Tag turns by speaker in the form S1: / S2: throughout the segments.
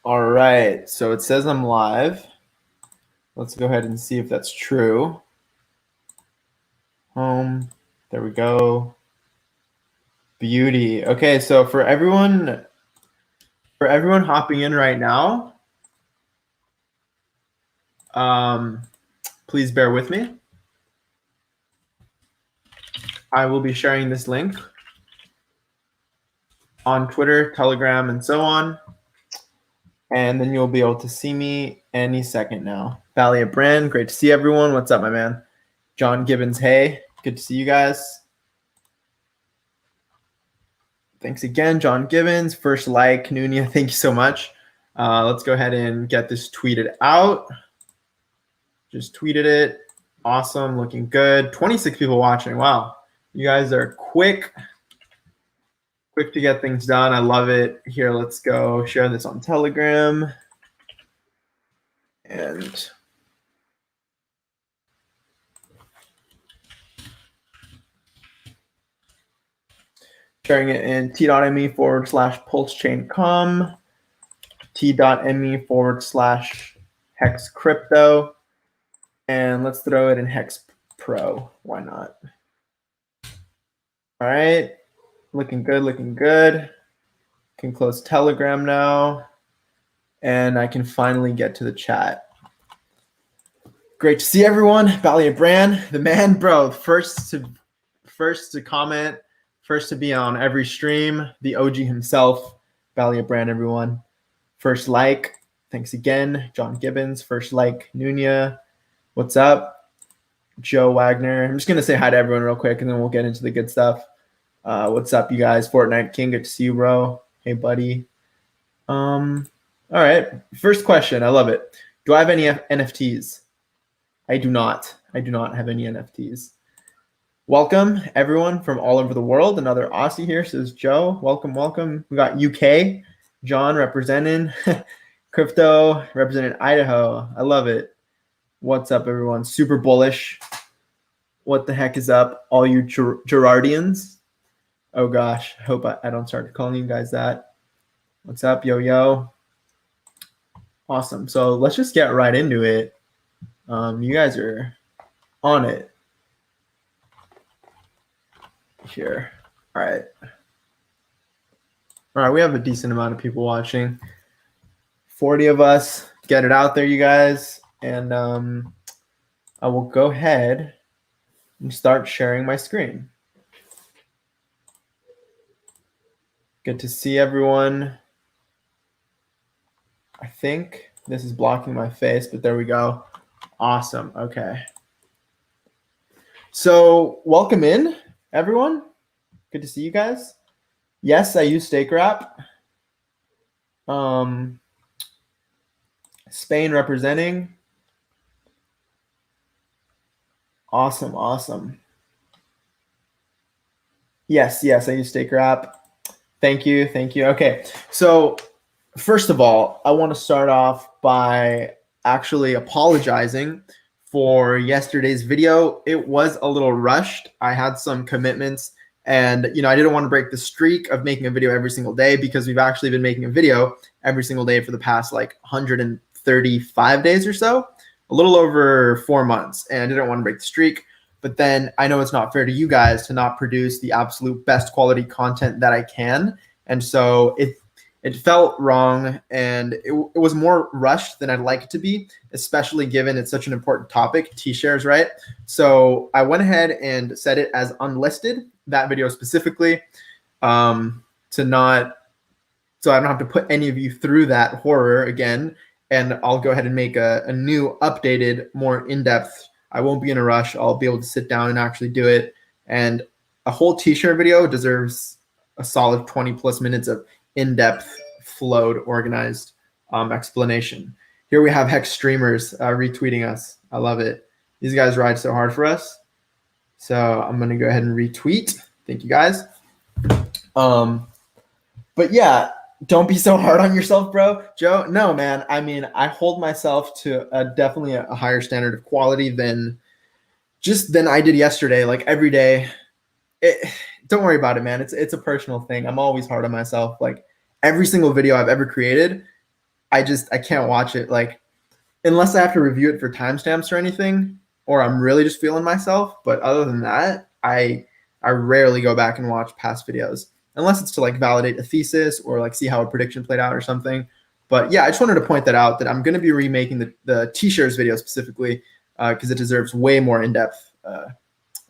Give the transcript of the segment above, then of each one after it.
S1: All right, so it says I'm live. Let's go ahead and see if that's true. Home, there we go. Beauty. Okay, so for everyone hopping in right now, please bear with me. I will be sharing this link on Twitter, Telegram, and so on. And then you'll be able to see me any second now. Valiant Brand, great to see everyone. What's up, my man? John Gibbons, hey, good to see you guys. Thanks again, John Gibbons. First like, Nunia, thank you so much. Let's go ahead and get this tweeted out. Just tweeted it. Awesome, looking good. 26 people watching. Wow, you guys are quick to get things done. I love it. Here, let's go share this on Telegram. And sharing it in t.me/PulseChain.com, t.me/Hex Crypto, and let's throw it in Hex Pro. Why not? All right, looking good, looking good. Can close Telegram now, and I can finally get to the chat. Great to see everyone. Valiant Brand, the man, bro. First to comment. First to be on every stream, the OG himself, Valiant Brand, everyone. First like, thanks again, John Gibbons. First like, Nunia, what's up? Joe Wagner. I'm just going to say hi to everyone real quick, and then we'll get into the good stuff. What's up, you guys? Fortnite King, good to see you, bro. Hey, buddy. All right, first question. I love it. Do I have any NFTs? I do not. I do not have any NFTs. Welcome, everyone from all over the world. Another Aussie here, says Joe. Welcome, welcome. We got UK, John representing, Crypto representing Idaho. I love it. What's up, everyone? Super bullish. What the heck is up, all you Gerardians? Oh, gosh. I hope I don't start calling you guys that. What's up, yo-yo? Awesome. So let's just get right into it. You guys are on it. Here. All right, we have a decent amount of people watching. 40 of us. Get it out there, you guys. And I will go ahead and start sharing my screen. Good to see everyone. I think this is blocking my face, but there we go. Awesome. Okay. So welcome in, everyone. Good to see you guys. Yes, I use StakeWrap. Spain representing. Awesome, awesome. Yes, I use StakeWrap. Thank you. Okay, so first of all, I want to start off by actually apologizing for yesterday's video. It was a little rushed. I had some commitments, and I didn't want to break the streak of making a video every single day, because we've actually been making a video every single day for the past like 135 days or so, a little over 4 months, and I didn't want to break the streak. But then I know it's not fair to you guys to not produce the absolute best quality content that I can. And so it felt wrong, and it was more rushed than I'd like it to be, especially given it's such an important topic, T-shares, right? So I went ahead and set it as unlisted, that video specifically, so I don't have to put any of you through that horror again. And I'll go ahead and make a new, updated, more in-depth. I won't be in a rush. I'll be able to sit down and actually do it. And a whole T-shirt video deserves a solid 20 plus minutes of in-depth, flowed, organized explanation. Here we have Hex streamers retweeting us. I love it. These guys ride so hard for us. So I'm going to go ahead and retweet. Thank you, guys. But yeah, don't be so hard on yourself, bro. Joe, no, man. I mean, I hold myself to definitely a higher standard of quality than I did yesterday. Like every day, don't worry about it, man. It's a personal thing. I'm always hard on myself. Like every single video I've ever created, I can't watch it like unless I have to review it for timestamps or anything, or I'm really just feeling myself. But other than that, I rarely go back and watch past videos unless it's to like validate a thesis or like see how a prediction played out or something. But yeah, I just wanted to point that out that I'm going to be remaking the T-shares video specifically because it deserves way more in-depth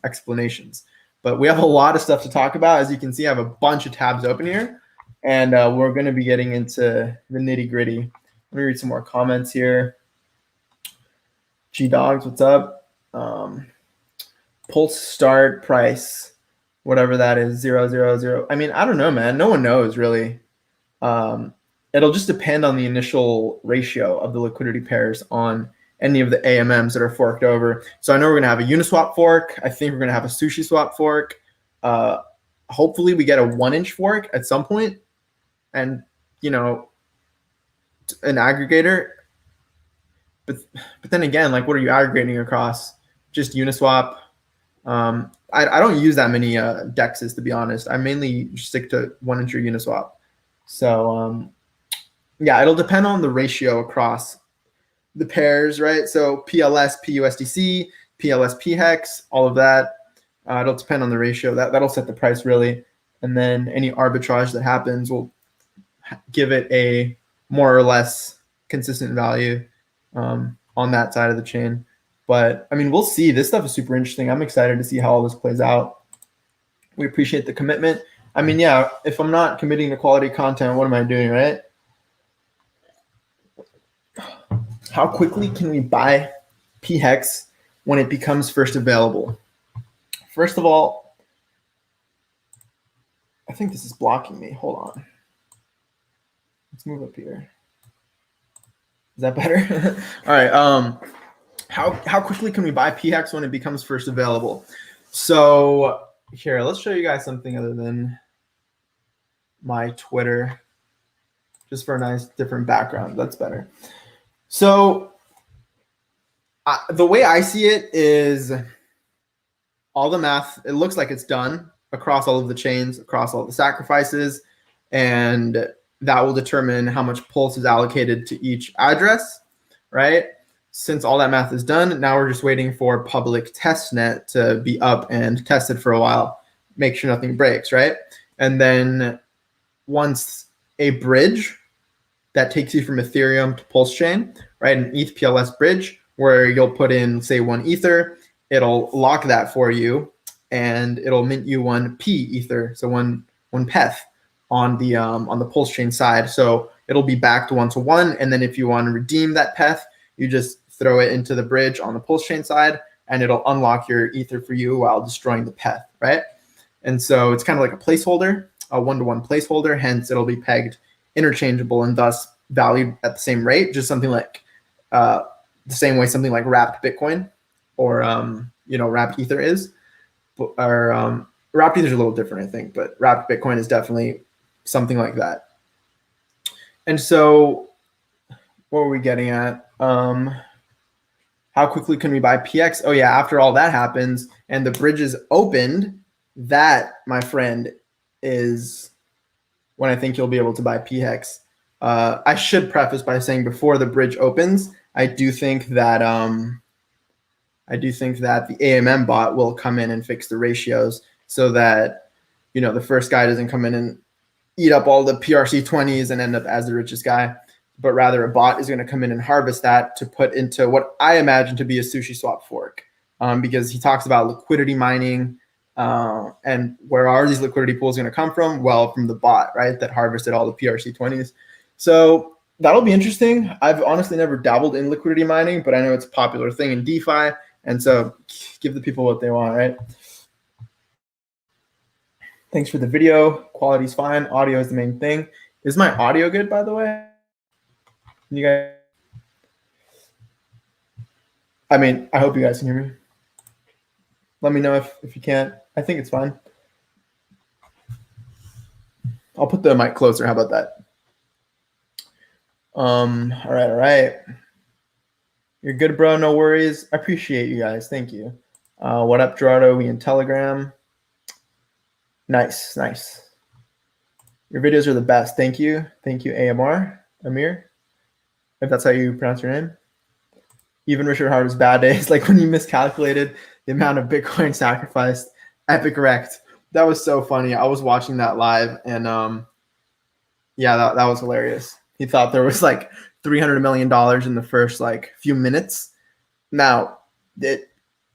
S1: explanations. But we have a lot of stuff to talk about. As you can see, I have a bunch of tabs open here, and we're going to be getting into the nitty-gritty. Let me read some more comments here. G-Dogs, what's up? Pulse start price, whatever that is, 000. I mean, I don't know, man. No one knows really. It'll just depend on the initial ratio of the liquidity pairs on any of the AMMs that are forked over. So I know we're going to have a Uniswap fork. I think we're going to have a SushiSwap fork. Hopefully we get a 1-inch fork at some point, and you know, an aggregator. But then again, like, what are you aggregating across? Just Uniswap. I don't use that many dexes, to be honest. I mainly stick to 1-inch or Uniswap. So yeah, it'll depend on the ratio across the pairs, right? So PLS, PUSDC, PLS, PHEX, all of that. It'll depend on the ratio. That'll set the price really. And then any arbitrage that happens will give it a more or less consistent value on that side of the chain. But I mean, we'll see. This stuff is super interesting. I'm excited to see how all this plays out. We appreciate the commitment. I mean, yeah, if I'm not committing to quality content, what am I doing, right? How quickly can we buy PHEX when it becomes first available? First of all, I think this is blocking me. Hold on. Let's move up here. Is that better? All right. How quickly can we buy PHEX when it becomes first available? So here, let's show you guys something other than my Twitter, just for a nice different background. That's better. So the way I see it is all the math, it looks like it's done across all of the chains, across all the sacrifices, and that will determine how much Pulse is allocated to each address, right? Since all that math is done, now we're just waiting for public testnet to be up and tested for a while, make sure nothing breaks, right? And then once a bridge that takes you from Ethereum to PulseChain, right, an ETH PLS bridge where you'll put in, say, 1 Ether, it'll lock that for you, and it'll mint you 1 P Ether, so one PETH on the PulseChain side. So it'll be backed 1-to-1, and then if you want to redeem that PETH, you just throw it into the bridge on the PulseChain side, and it'll unlock your Ether for you while destroying the PETH, right? And so it's kind of like a placeholder, a 1-to-1 placeholder, hence it'll be pegged interchangeable and thus valued at the same rate, just something like the same way something like wrapped Bitcoin or wrapped Ether is. Or wrapped Ether is a little different, I think, but wrapped Bitcoin is definitely something like that. And so what were we getting at? How quickly can we buy PX? Oh yeah, after all that happens and the bridge is opened, that, my friend, is when I think you'll be able to buy PHEX. I should preface by saying before the bridge opens, I do think that the AMM bot will come in and fix the ratios so that the first guy doesn't come in and eat up all the PRC20s and end up as the richest guy, but rather a bot is going to come in and harvest that to put into what I imagine to be a SushiSwap fork, because he talks about liquidity mining. And where are these liquidity pools going to come from? Well, from the bot, right, that harvested all the PRC20s. So that'll be interesting. I've honestly never dabbled in liquidity mining, but I know it's a popular thing in DeFi. And so give the people what they want, right? Thanks for the video. Quality's fine. Audio is the main thing. Is my audio good, by the way? You guys? I mean, I hope you guys can hear me. Let me know if you can't. I think it's fine. I'll put the mic closer. How about that? All right. You're good, bro. No worries. I appreciate you guys. Thank you. What up, Gerardo? We in Telegram. Nice. Your videos are the best. Thank you, AMR, Amir. if that's how you pronounce your name. Even Richard Harder's bad days, like when you miscalculated the amount of Bitcoin sacrificed, epic wrecked. That was so funny. I was watching that live, and yeah, that was hilarious. He thought there was like $300 million in the first like few minutes. Now, the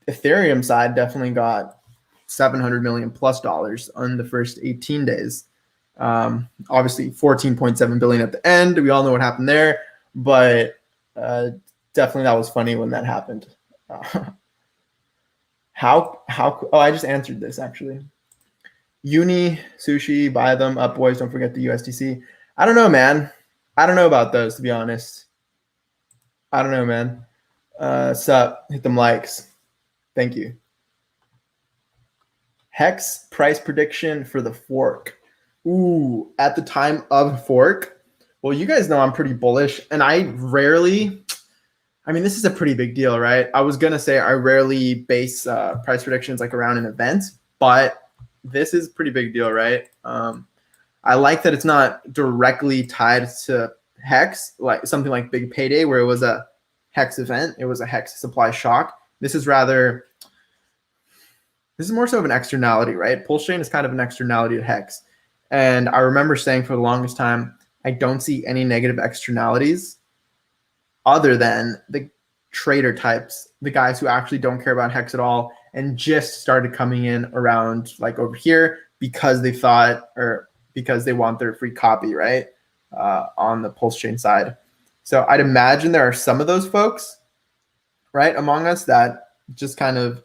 S1: Ethereum side definitely got $700 million plus on the first 18 days. Obviously, 14.7 billion at the end. We all know what happened there, but definitely that was funny when that happened. How? Oh, I just answered this actually. Uni, sushi, buy them up, boys. Don't forget the USDC. I don't know, man. I don't know about those, to be honest. I don't know, man. Sup? Hit them likes. Thank you. Hex price prediction for the fork. Ooh, at the time of fork. Well, you guys know I'm pretty bullish, and I rarely. I mean, this is a pretty big deal, right? I was gonna say I rarely base price predictions like around an event, but this is a pretty big deal, right? I like that it's not directly tied to Hex, like something like Big Payday, where it was a Hex event. It was a Hex supply shock. This is more so of an externality, right? PulseChain is kind of an externality to Hex. And I remember saying for the longest time, I don't see any negative externalities other than the trader types, the guys who actually don't care about Hex at all and just started coming in around like over here because they thought, or because they want their free copy, right? On the PulseChain side. So I'd imagine there are some of those folks, right, among us that just kind of,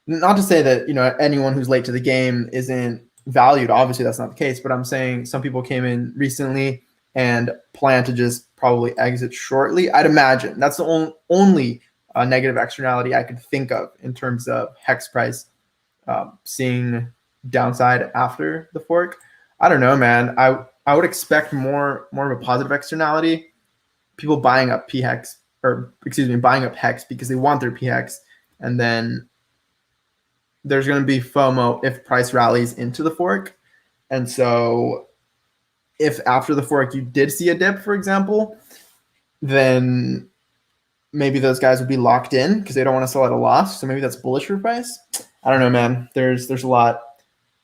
S1: not to say that, anyone who's late to the game isn't valued. Obviously, that's not the case. But I'm saying some people came in recently and plan to just probably exit shortly. I'd imagine that's the only negative externality I could think of in terms of Hex price seeing downside after the fork. I don't know, man. I would expect more of a positive externality. People buying up PHEX, buying up Hex because they want their PHEX, and then there's going to be FOMO if price rallies into the fork. And so if after the fork you did see a dip, for example, then maybe those guys would be locked in because they don't want to sell at a loss. So maybe that's bullish for price. I don't know, man. There's a lot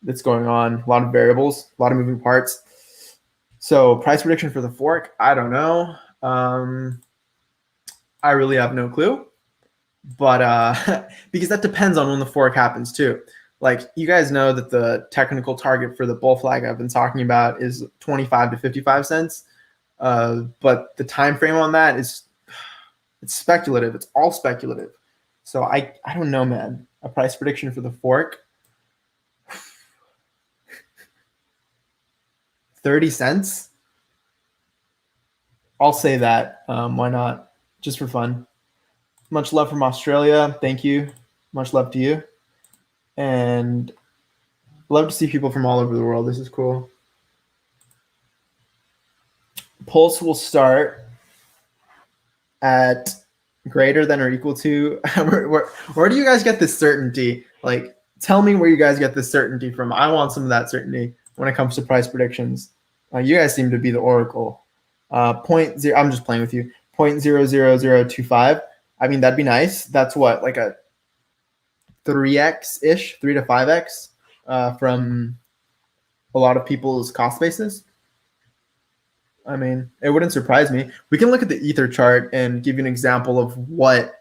S1: that's going on, a lot of variables, a lot of moving parts. So price prediction for the fork, I don't know. I really have no clue. But because that depends on when the fork happens too. Like, you guys know that the technical target for the bull flag I've been talking about is 25 to 55 cents. But the time frame on that it's speculative. It's all speculative. So I don't know, man. A price prediction for the fork. 30 cents. I'll say that. Why not? Just for fun. Much love from Australia. Thank you. Much love to you. And love to see people from all over the world. This is cool. Pulse will start at greater than or equal to. Where do you guys get this certainty? Like, tell me where you guys get this certainty from. I want some of that certainty when it comes to price predictions. You guys seem to be the oracle. I'm just playing with you. 0.00025. I mean, that'd be nice. That's what, like a 3x-ish, 3 to 5x from a lot of people's cost basis. I mean, it wouldn't surprise me. We can look at the Ether chart and give you an example of what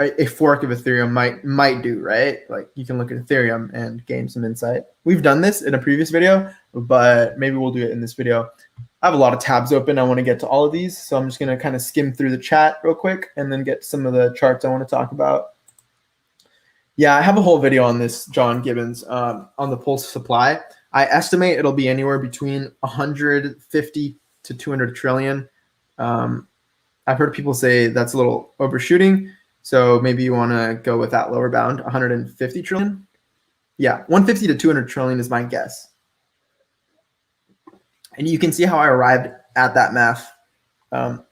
S1: a fork of Ethereum might do, right? Like, you can look at Ethereum and gain some insight. We've done this in a previous video, but maybe we'll do it in this video. I have a lot of tabs open. I want to get to all of these, so I'm just going to kind of skim through the chat real quick and then get some of the charts I want to talk about. Yeah, I have a whole video on this, John Gibbons, on the Pulse supply. I estimate it'll be anywhere between 150 to 200 trillion. I've heard people say that's a little overshooting, so maybe you want to go with that lower bound, 150 trillion. Yeah, 150 to 200 trillion is my guess. And you can see how I arrived at that math,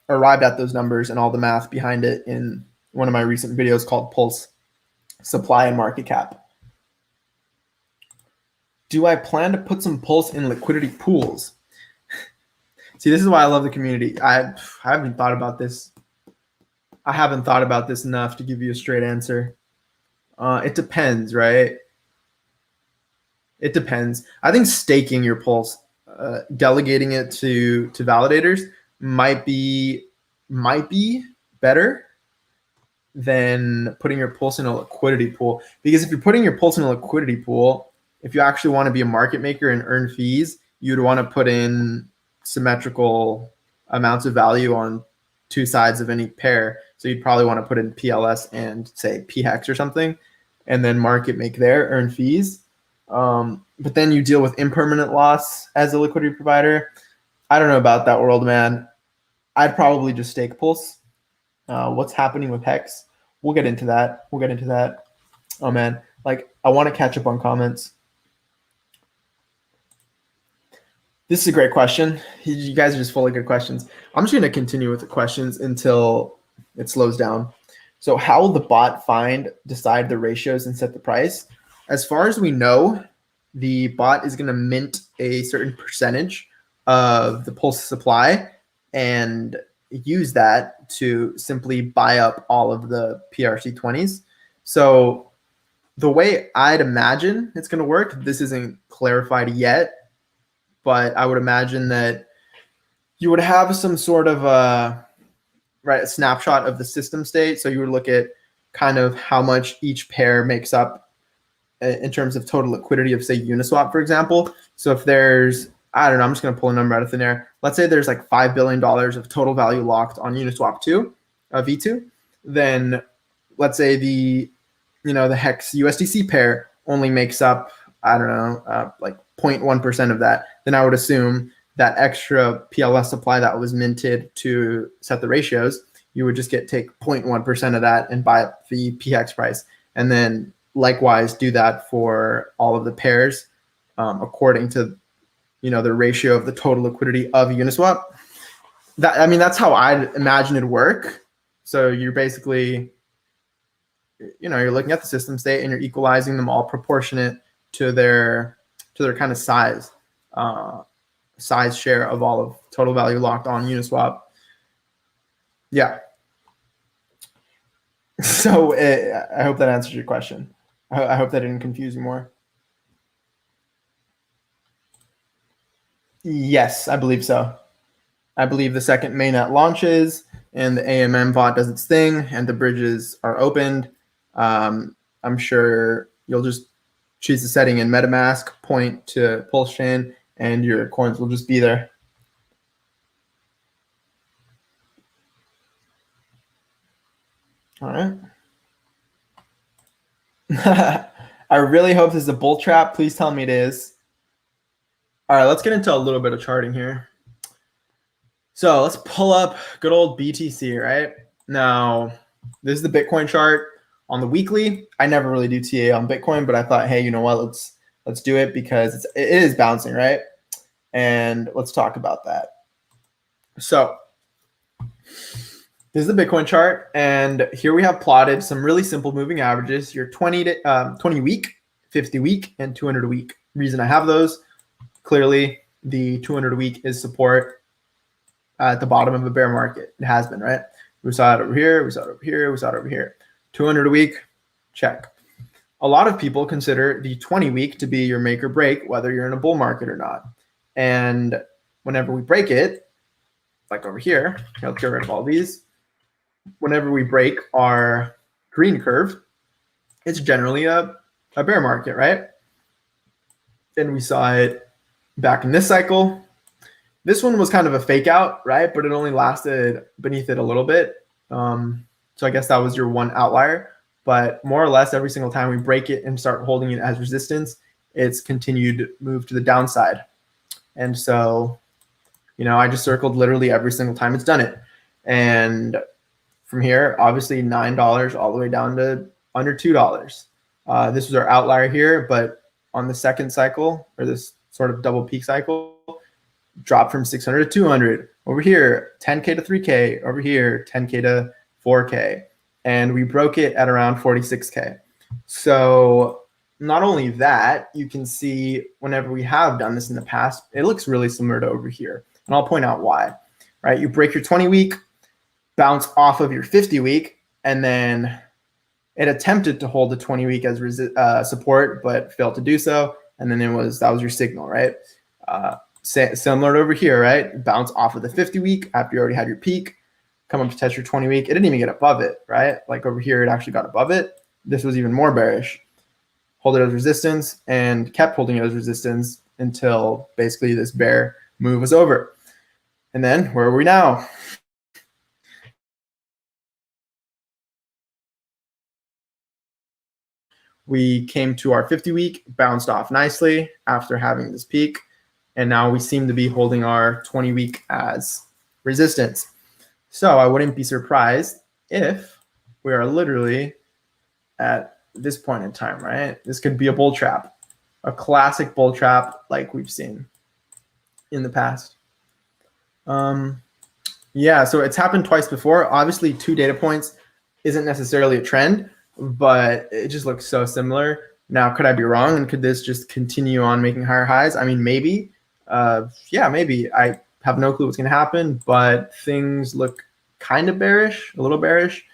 S1: arrived at those numbers and all the math behind it in one of my recent videos called Pulse Supply and Market Cap. Do I plan to put some Pulse in liquidity pools? See, this is why I love the community. I haven't thought about this. I haven't thought about this enough to give you a straight answer. It depends, right? It depends. I think staking your pulse, delegating it to validators might be better than putting your pulse in a liquidity pool. Because if you're putting your pulse in a liquidity pool, if you actually want to be a market maker and earn fees, you'd want to put in symmetrical amounts of value on two sides of any pair. So you'd probably want to put in PLS and say PHEX or something, and then market make there, earn fees. But then you deal with impermanent loss as a liquidity provider. I don't know about that world, man. I'd probably just stake pulse. What's happening with Hex? We'll get into that. Oh man, like I want to catch up on comments. This is a great question. You guys are just full of good questions. I'm just going to continue with the questions until it slows down. So how will the bot decide the ratios and set the price? As far as we know, the bot is going to mint a certain percentage of the pulse supply and use that to simply buy up all of the PRC20s. So the way I'd imagine it's going to work, this isn't clarified yet, but I would imagine that you would have some sort of a snapshot of the system state. So you would look at kind of how much each pair makes up in terms of total liquidity of, say, Uniswap, for example. So if there's, I don't know, I'm just going to pull a number out of thin air. Let's say there's like $5 billion of total value locked on Uniswap 2, V2. Then let's say the Hex USDC pair only makes up, I don't know, like 0.1% of that. Then I would assume that extra PLS supply that was minted to set the ratios, you would just take 0.1% of that and buy up the PHEX price. And then likewise do that for all of the pairs according to the ratio of the total liquidity of Uniswap. That's how I'd imagine it'd work. So you're basically, you're looking at the system state and you're equalizing them all proportionate to their kind of size share of all of total value locked on Uniswap. Yeah. So I hope that answers your question. I hope that didn't confuse you more. Yes, I believe so. I believe the second mainnet launches and the AMM bot does its thing and the bridges are opened. I'm sure you'll just choose the setting in MetaMask, point to PulseChain, and your coins will just be there. All right. I really hope this is a bull trap. Please tell me it is. All right, let's get into a little bit of charting here. So let's pull up good old BTC, right? Now, this is the Bitcoin chart on the weekly. I never really do TA on Bitcoin, but I thought, hey, you know what? Let's do it because it is bouncing, right? And let's talk about that. So this is the Bitcoin chart, and here we have plotted some really simple moving averages. Your 20 week, 50 week, and 200 week. Reason I have those, clearly the 200 week is support at the bottom of a bear market. It has been, right? We saw it over here, we saw it over here, we saw it over here. 200 a week, check. A lot of people consider the 20 week to be your make or break, whether you're in a bull market or not. And whenever we break it, like over here, let's get rid of all these. Whenever we break our green curve, it's generally a bear market, right? And we saw it back in this cycle. This one was kind of a fake out, right? But it only lasted beneath it a little bit. So I guess that was your one outlier. But more or less every single time we break it and start holding it as resistance, it's continued move to the downside. And so, I just circled literally every single time it's done it. And from here, obviously $9 all the way down to under $2. This was our outlier here, but on the second cycle, or this sort of double peak cycle, dropped from 600 to 200. Over here, 10K to 3K. Over here, 10K to 4K. And we broke it at around 46K. So not only that, you can see whenever we have done this in the past, it looks really similar to over here. And I'll point out why, right? You break your 20-week, bounce off of your 50-week, and then it attempted to hold the 20-week as support, but failed to do so. And then that was your signal, right? Similar to over here, right? Bounce off of the 50-week after you already had your peak, come up to test your 20-week. It didn't even get above it, right? Like over here, it actually got above it. This was even more bearish. Hold it as resistance and kept holding it as resistance until basically this bear move was over. And then where are we now? We came to our 50-week, bounced off nicely after having this peak, and now we seem to be holding our 20-week as resistance. So I wouldn't be surprised if we are literally at this point in time, right? This could be a bull trap, a classic bull trap like we've seen in the past. Yeah, so it's happened twice before. Obviously, 2 data points isn't necessarily a trend, but it just looks so similar. Now, could I be wrong? And could this just continue on making higher highs? I mean, maybe. Yeah, maybe. I have no clue what's going to happen, but things look kind of bearish, a little bearish.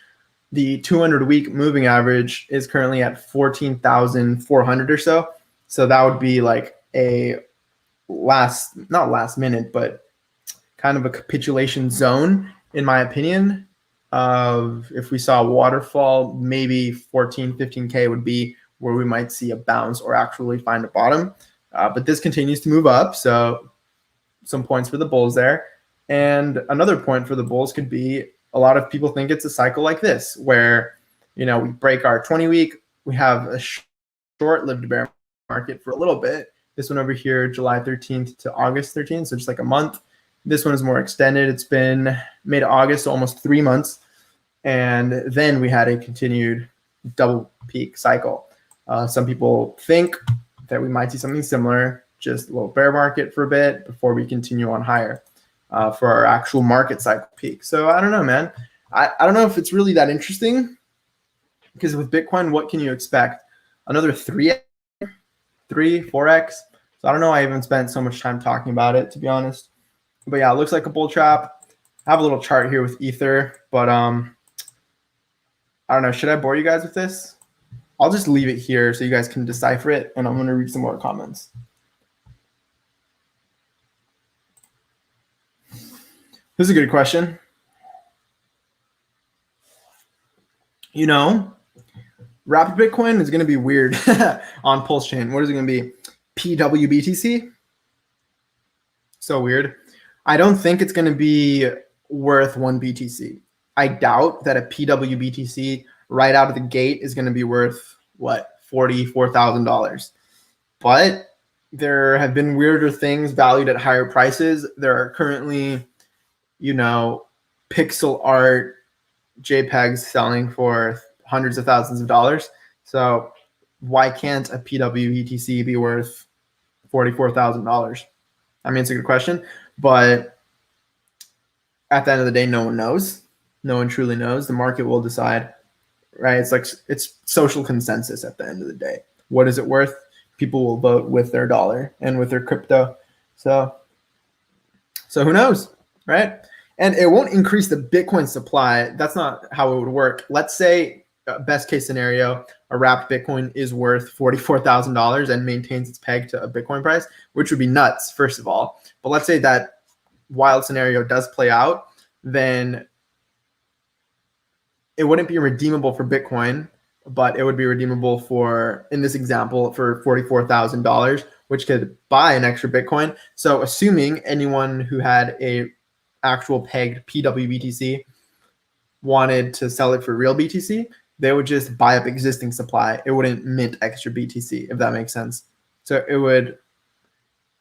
S1: The 200-week moving average is currently at 14,400 or so. So that would be like a not last minute, but kind of a capitulation zone, in my opinion, of if we saw a waterfall, maybe 14, 15K would be where we might see a bounce or actually find a bottom. But this continues to move up. So some points for the bulls there. And another point for the bulls could be a lot of people think it's a cycle like this, where, we break our 20-week, we have a short-lived bear market for a little bit. This one over here, July 13th to August 13th, so just like a month. This one is more extended. It's been mid-August, so almost 3 months. And then we had a continued double peak cycle. Some people think that we might see something similar, just a little bear market for a bit before we continue on higher for our actual market cycle peak. So I don't know, man. I don't know if it's really that interesting, because with Bitcoin, what can you expect? Another 4x? So I don't know. I haven't spent so much time talking about it, to be honest. But yeah, it looks like a bull trap. I have a little chart here with Ether, but I don't know. Should I bore you guys with this? I'll just leave it here so you guys can decipher it, and I'm going to read some more comments. This is a good question. Rapid Bitcoin is going to be weird on PulseChain. What is it going to be? PWBTC? So weird. I don't think it's going to be worth 1 BTC. I doubt that a PWBTC right out of the gate is going to be worth, what, $44,000. But there have been weirder things valued at higher prices. There are currently, pixel art JPEGs selling for hundreds of thousands of dollars. So why can't a PWBTC be worth $44,000? I mean, it's a good question, but at the end of the day, no one knows. No one truly knows. The market will decide, right? It's social consensus at the end of the day. What is it worth? People will vote with their dollar and with their crypto. So who knows, right? And it won't increase the Bitcoin supply. That's not how it would work. Let's say, best case scenario, a wrapped Bitcoin is worth $44,000 and maintains its peg to a Bitcoin price, which would be nuts, first of all. But let's say that wild scenario does play out, then it wouldn't be redeemable for Bitcoin, but it would be redeemable for, in this example, for $44,000, which could buy an extra Bitcoin. So assuming anyone who had a actual pegged PWBTC wanted to sell it for real BTC, they would just buy up existing supply. It wouldn't mint extra BTC, if that makes sense. So it would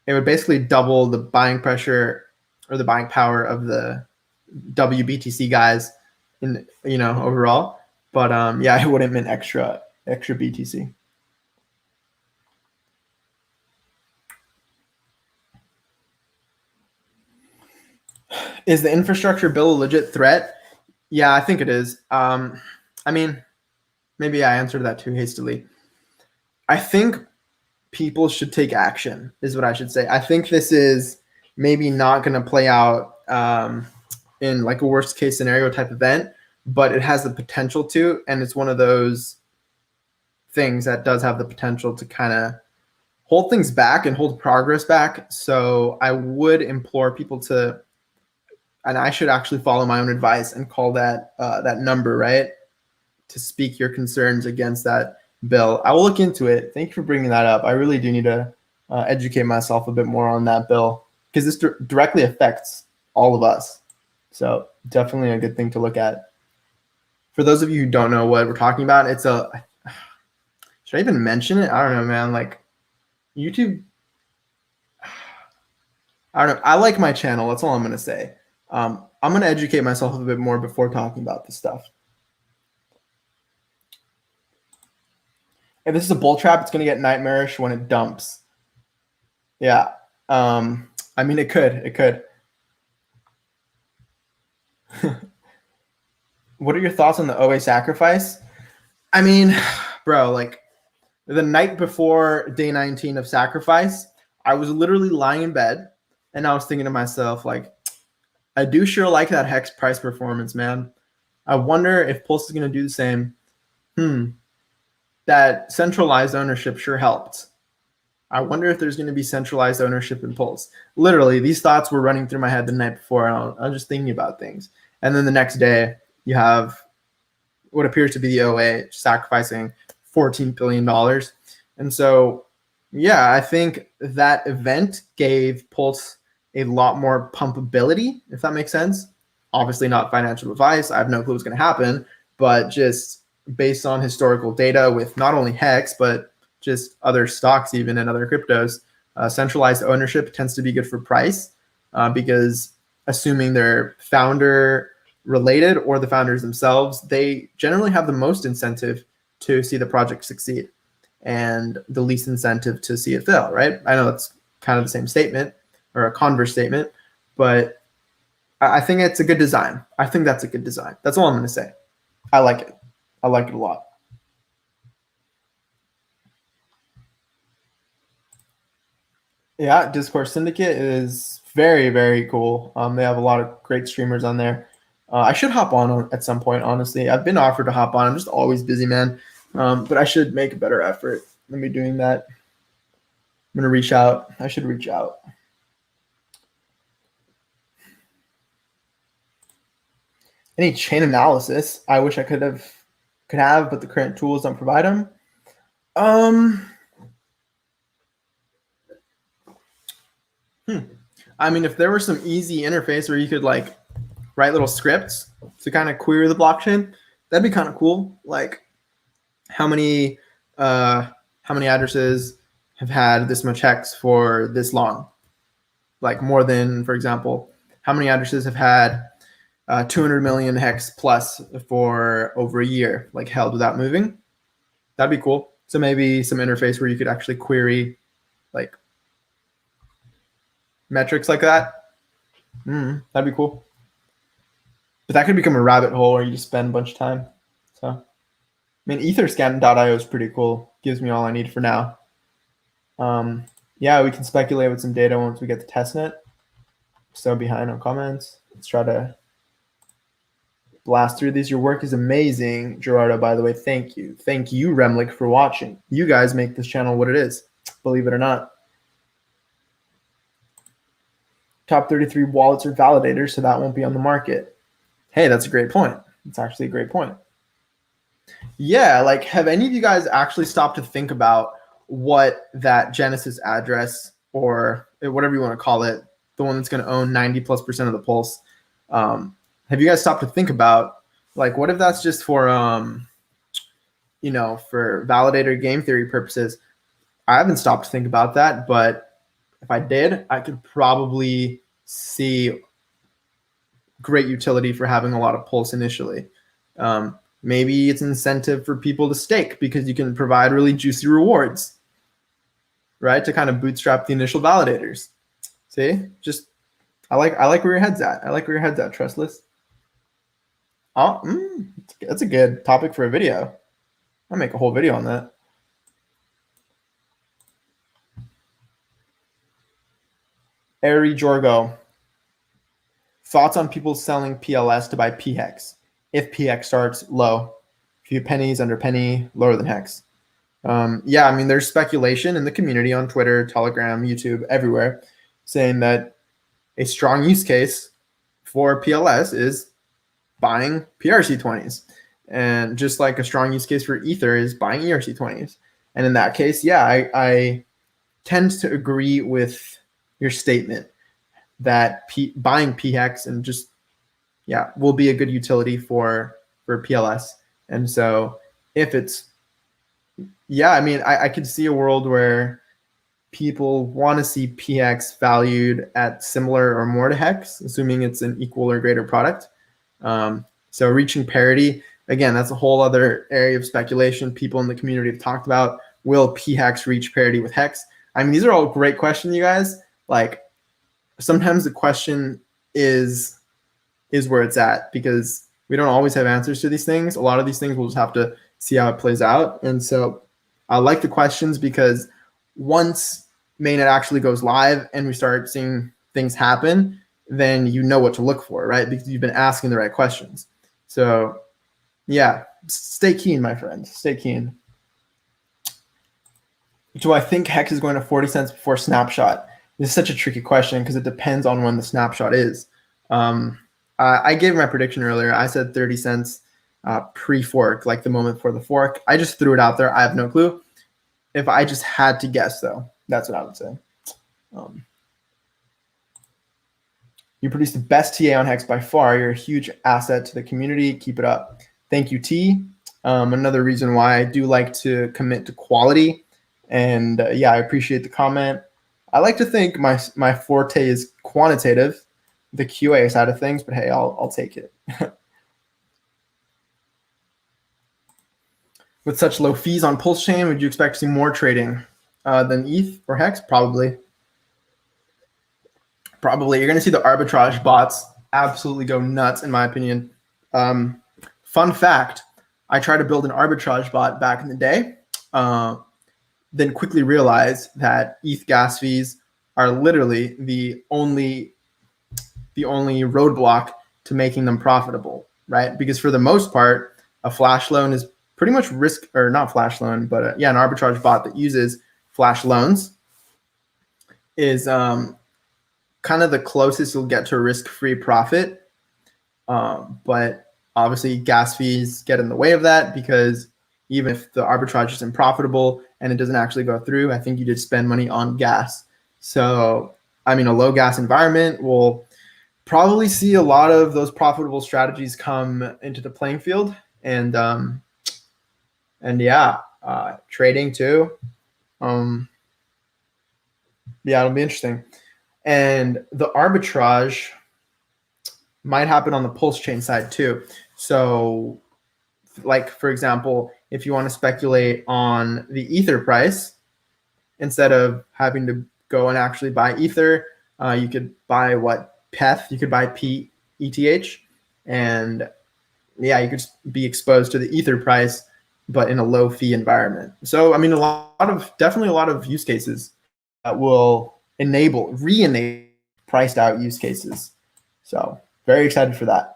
S1: basically double the buying pressure or the buying power of the WBTC guys in overall. But yeah, it wouldn't mint extra BTC. Is the infrastructure bill a legit threat? Yeah, I think it is. I mean, maybe I answered that too hastily. I think people should take action, is what I should say. I think this is maybe not going to play out in like a worst case scenario type event, but it has the potential to, and it's one of those things that does have the potential to kind of hold things back and hold progress back. So I would implore people to, and I should actually follow my own advice and call that that number, right, to speak your concerns against that bill. I will look into it. Thank you for bringing that up. I really do need to educate myself a bit more on that bill, because this directly affects all of us. So definitely a good thing to look at. For those of you who don't know what we're talking about, it's a, should I even mention it? I don't know, man. Like YouTube, I don't know. I like my channel. That's all I'm going to say. I'm going to educate myself a bit more before talking about this stuff. If this is a bull trap, it's going to get nightmarish when it dumps. Yeah. I mean, it could. It could. What are your thoughts on the OA sacrifice? I mean, bro, like the night before day 19 of sacrifice, I was literally lying in bed and I was thinking to myself, like, I do sure like that Hex price performance, man. I wonder if Pulse is going to do the same. That centralized ownership sure helped. I wonder if there's going to be centralized ownership in Pulse. Literally, these thoughts were running through my head the night before. I was just thinking about things. And then the next day, you have what appears to be the OA sacrificing $14 billion. And so, yeah, I think that event gave Pulse a lot more pumpability, if that makes sense. Obviously not financial advice. I have no clue what's going to happen, but just based on historical data with not only Hex, but just other stocks even and other cryptos, centralized ownership tends to be good for price because assuming they're founder related or the founders themselves, they generally have the most incentive to see the project succeed and the least incentive to see it fail, right? I know it's kind of the same statement or a converse statement, but I think it's a good design. I think that's a good design. That's all I'm going to say. I like it. I like it a lot. Yeah, Discord Syndicate is very, very cool. They have a lot of great streamers on there. I should hop on at some point, honestly. I've been offered to hop on. I'm just always busy, man. But I should make a better effort than me doing that. I'm going to reach out. I should reach out. Any chain analysis I wish I could have, but the current tools don't provide them. I mean, if there were some easy interface where you could like write little scripts to kind of query the blockchain, that'd be kind of cool. Like how many addresses have had this much hex for this long? Like more than, for example, how many addresses have had 200 million hex plus for over a year, like held without moving? That'd be cool. So maybe some interface where you could actually query like metrics like that. That'd be cool. But that could become a rabbit hole where you just spend a bunch of time. So, I mean, etherscan.io is pretty cool. Gives me all I need for now. Yeah, we can speculate with some data once we get the testnet. So behind on comments. Let's try to blast through these. Your work is amazing, Gerardo, by the way. Thank you. Thank you, Remlick, for watching. You guys make this channel what it is, believe it or not. Top 33 wallets are validators, so that won't be on the market. Hey, that's a great point. It's actually a great point. Yeah, like have any of you guys actually stopped to think about what that Genesis address or whatever you want to call it, the one that's going to own 90+% of the Pulse, have you guys stopped to think about like what if that's just for for validator game theory purposes? I haven't stopped to think about that, but if I did, I could probably see great utility for having a lot of Pulse initially. Maybe it's an incentive for people to stake because you can provide really juicy rewards, right? To kind of bootstrap the initial validators. See, just I like where your head's at. I like where your head's at, Trustless. Oh, that's a good topic for a video. I'll make a whole video on that. Ari Jorgo, thoughts on people selling PLS to buy PHEX if PHEX starts low, a few pennies under penny, lower than Hex. Yeah, I mean, there's speculation in the community on Twitter, Telegram, YouTube, everywhere, saying that a strong use case for PLS is buying PRC20s. And just like a strong use case for Ether is buying ERC20s. And in that case, yeah, I tend to agree with your statement that buying PHEX and just, yeah, will be a good utility for PLS. And so if it's, yeah, I mean, I could see a world where people want to see PHEX valued at similar or more to Hex, assuming it's an equal or greater product. So reaching parity, again, that's a whole other area of speculation. People in the community have talked about, will PHEX reach parity with Hex? I mean, these are all great questions, you guys. Like, sometimes the question is where it's at, because we don't always have answers to these things. A lot of these things we'll just have to see how it plays out. And so I like the questions, because once mainnet actually goes live and we start seeing things happen, then you know what to look for, right? Because you've been asking the right questions. So yeah, stay keen, my friends, stay keen. Do I think Hex is going to 40 cents before snapshot? This is such a tricky question because it depends on when the snapshot is. I gave my prediction earlier. I said 30 cents pre-fork, like the moment before the fork. I just threw it out there. I have no clue. If I just had to guess, though, that's what I would say. You produce the best TA on Hex by far. You're a huge asset to the community. Keep it up. Thank you, T. Another reason why I do like to commit to quality. And yeah, I appreciate the comment. I like to think my forte is quantitative, the QA side of things, but hey, I'll take it. With such low fees on PulseChain, would you expect to see more trading than ETH or Hex? Probably. Probably. You're going to see the arbitrage bots absolutely go nuts, in my opinion. Fun fact, I tried to build an arbitrage bot back in the day, then quickly realized that ETH gas fees are literally the only roadblock to making them profitable, right? Because for the most part, a flash loan is pretty much risk, or not flash loan, but yeah, an arbitrage bot that uses flash loans is kind of the closest you'll get to a risk-free profit. But obviously gas fees get in the way of that, because even if the arbitrage isn't profitable and it doesn't actually go through, I think you did spend money on gas. So, I mean, a low gas environment will probably see a lot of those profitable strategies come into the playing field. And yeah, trading too. Yeah, it'll be interesting. And the arbitrage might happen on the PulseChain side too. So, like, for example, if you want to speculate on the Ether price, instead of having to go and actually buy Ether, you could buy PETH, you could buy PETH, and yeah, you could be exposed to the Ether price, but in a low fee environment. So, I mean, definitely a lot of use cases that will re-enable priced out use cases. So very excited for that.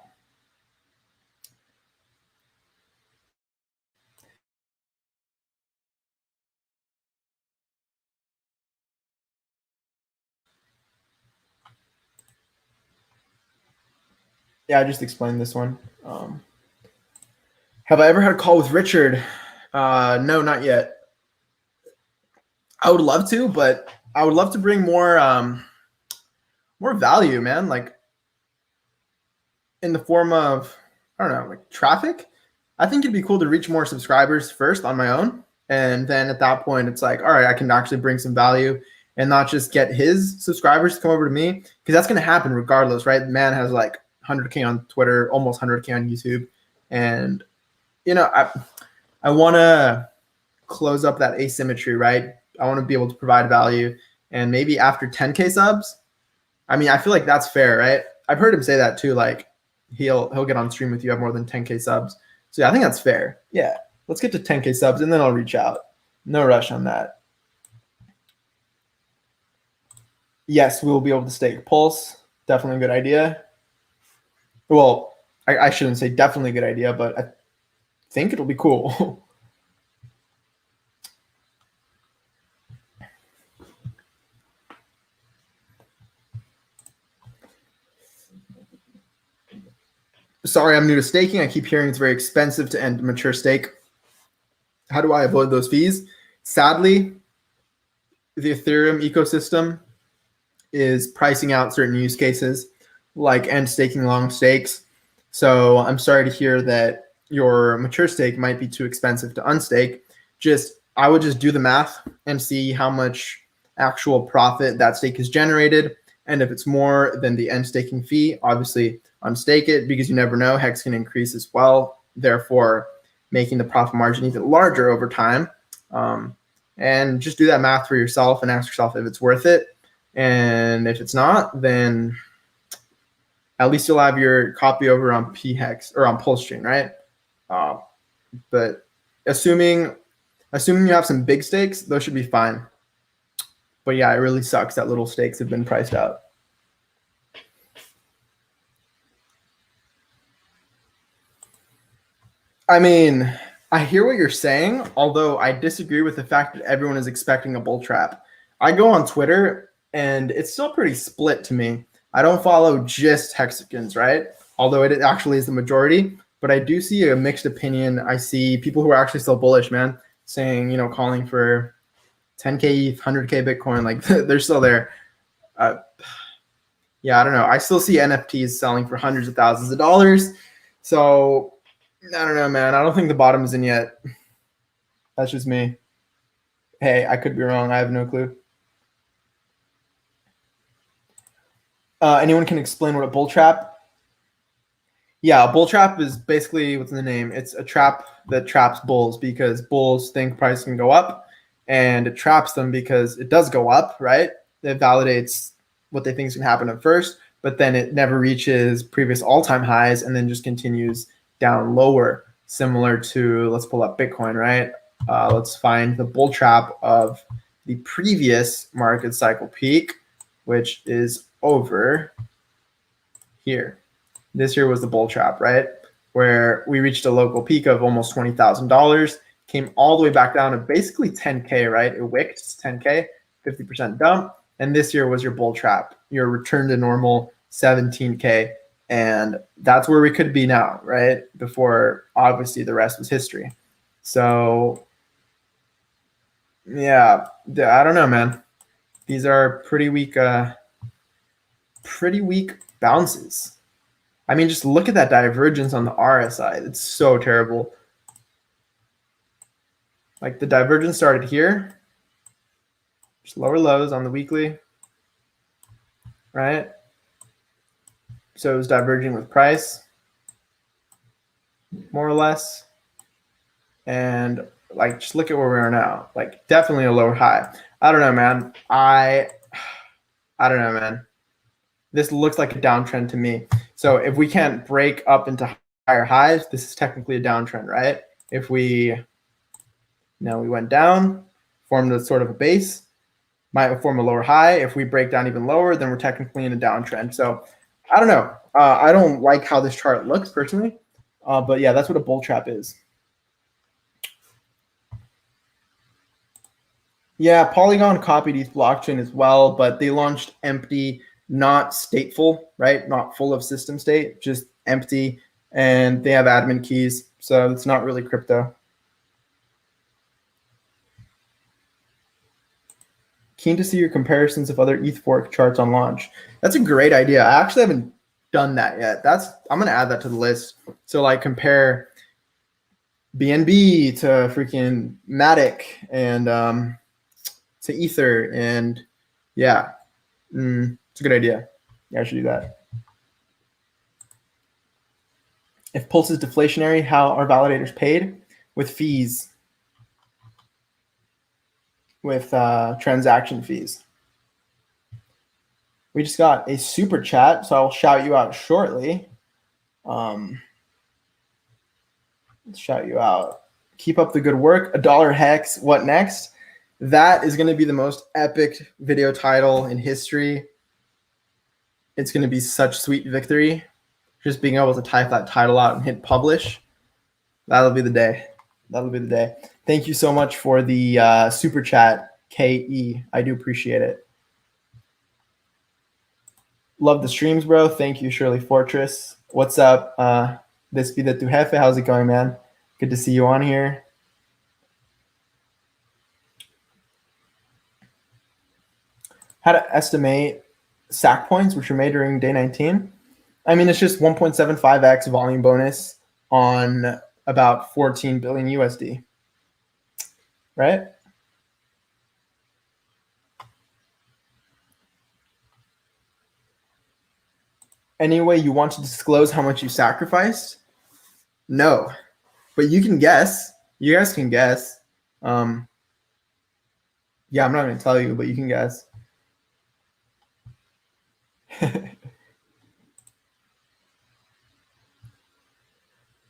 S1: Yeah, I just explained this one. Have I ever had a call with Richard? No, not yet. I would love to, but I would love to bring more value, man. Like, in the form of, I don't know, like traffic. I think it'd be cool to reach more subscribers first on my own. And then at that point, it's like, all right, I can actually bring some value and not just get his subscribers to come over to me, because that's going to happen regardless, right? The man has like 100K on Twitter, almost 100K on YouTube. And, you know, I want to close up that asymmetry, right? I want to be able to provide value. And maybe after 10K subs, I mean, I feel like that's fair, right? I've heard him say that too, like he'll get on stream with you, have more than 10K subs. So yeah, I think that's fair. Yeah, let's get to 10K subs and then I'll reach out. No rush on that. Yes, we will be able to stake Pulse. Definitely a good idea. Well, I shouldn't say definitely a good idea, but I think it'll be cool. Sorry, I'm new to staking. I keep hearing it's very expensive to end mature stake. How do I avoid those fees? Sadly, the Ethereum ecosystem is pricing out certain use cases like end staking long stakes. So I'm sorry to hear that your mature stake might be too expensive to unstake. I would just do the math and see how much actual profit that stake is generated. And if it's more than the end staking fee, obviously unstake it, because you never know, Hex can increase as well, therefore making the profit margin even larger over time. And just do that math for yourself and ask yourself if it's worth it. And if it's not, then at least you'll have your copy over on PHEX or on PulseChain, right? But assuming you have some big stakes, those should be fine. But yeah, it really sucks that little stakes have been priced out. I mean, I hear what you're saying, although I disagree with the fact that everyone is expecting a bull trap. I go on Twitter and it's still pretty split to me. I don't follow just hexagons, right? Although it actually is the majority, but I do see a mixed opinion. I see people who are actually still bullish, man, saying, calling for 10K ETH, 100K Bitcoin, like they're still there. Yeah, I don't know. I still see NFTs selling for hundreds of thousands of dollars. So I don't know, man. I don't think the bottom is in yet. That's just me. Hey, I could be wrong. I have no clue. Anyone can explain what a bull trap? Yeah, a bull trap is basically what's in the name. It's a trap that traps bulls because bulls think price can go up, and it traps them because it does go up, right? It validates what they think is going to happen at first, but then it never reaches previous all-time highs and then just continues down lower, similar to, let's pull up Bitcoin, right? Let's find the bull trap of the previous market cycle peak, which is over here. This here was the bull trap, right? Where we reached a local peak of almost $20,000, came all the way back down to basically 10K, right? It wicked 10K, 50% dump. And this year was your bull trap, your return to normal 17K. And that's where we could be now, right? Before obviously the rest was history. So yeah, I don't know, man. These are pretty weak bounces. I mean, just look at that divergence on the RSI. It's so terrible. Like the divergence started here, just lower lows on the weekly, right? So it was diverging with price, more or less. And like, just look at where we are now. Like, definitely a lower high. I don't know, man. I don't know, man. This looks like a downtrend to me. So if we can't break up into higher highs, this is technically a downtrend, right? If we went down, formed a sort of a base, might form a lower high. If we break down even lower, then we're technically in a downtrend. So I don't know. I don't like how this chart looks personally, but yeah, that's what a bull trap is. Yeah, Polygon copied ETH blockchain as well, but they launched empty, not stateful, right? Not full of system state, just empty, and they have admin keys, so it's not really crypto. Keen to see your comparisons of other ETH fork charts on launch. That's a great idea. I actually haven't done that yet. I'm gonna add that to the list. So like compare BNB to freaking Matic and to Ether, and yeah, it's a good idea. Yeah, I should do that. If Pulse is deflationary, how are validators paid? With fees, with transaction fees. We just got a super chat, so I'll shout you out shortly. Let's shout you out. Keep up the good work. $1 Hex. What next? That is going to be the most epic video title in history. It's going to be such sweet victory. Just being able to type that title out and hit publish. That'll be the day. That'll be the day. Thank you so much for the super chat, KE. I do appreciate it. Love the streams, bro. Thank you, Shirley Fortress. What's up? This be the tu jefe. How's it going, man? Good to see you on here. How to estimate sack points, which were made during day 19? I mean, it's just 1.75x volume bonus on about 14 billion USD, right? Any way you want to disclose how much you sacrificed? No, but you can guess. You guys can guess. Yeah, I'm not going to tell you, but you can guess.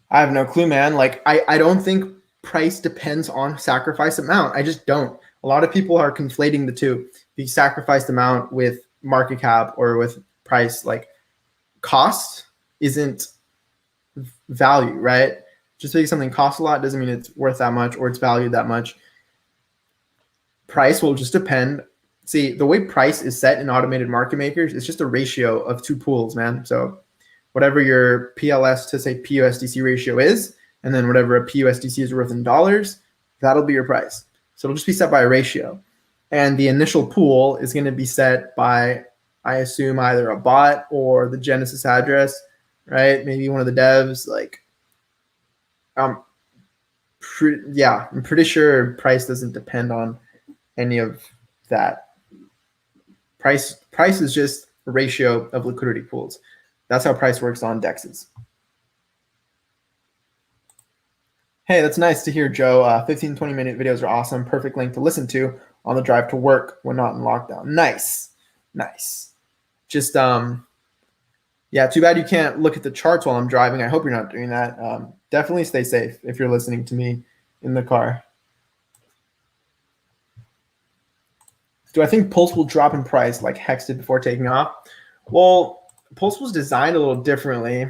S1: I have no clue, man. Like, I don't think price depends on sacrifice amount. I just don't. A lot of people are conflating the two, the sacrificed amount with market cap or with price. Like, cost isn't value, right? Just because something costs a lot doesn't mean it's worth that much or it's valued that much. Price will just depend. See, the way price is set in automated market makers, it's just a ratio of two pools, man. So whatever your PLS to say PUSDC ratio is, and then whatever a PUSDC is worth in dollars, that'll be your price. So it'll just be set by a ratio. And the initial pool is going to be set by, I assume, either a bot or the Genesis address, right? Maybe one of the devs. Like, I'm pretty sure price doesn't depend on any of that. Price is just a ratio of liquidity pools. That's how price works on DEXs. Hey, that's nice to hear, Joe. 15, 20-minute videos are awesome. Perfect link to listen to on the drive to work when not in lockdown. Nice. Just, yeah, too bad you can't look at the charts while I'm driving. I hope you're not doing that. Definitely stay safe if you're listening to me in the car. Do I think Pulse will drop in price like Hex did before taking off? Well, Pulse was designed a little differently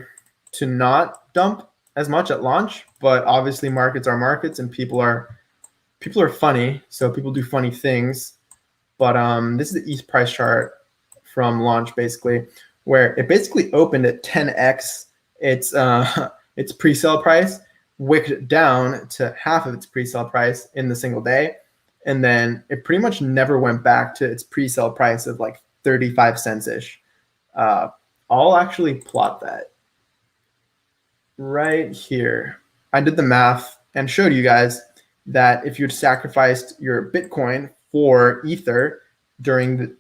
S1: to not dump as much at launch, but obviously markets are markets and people are funny, so people do funny things. But this is the ETH price chart from launch, basically, where it basically opened at 10x its pre-sale price, wicked down to half of its pre-sale price in the single day. And then it pretty much never went back to its pre-sale price of like 35 cents-ish. I'll actually plot that right here. I did the math and showed you guys that if you'd sacrificed your Bitcoin for Ether during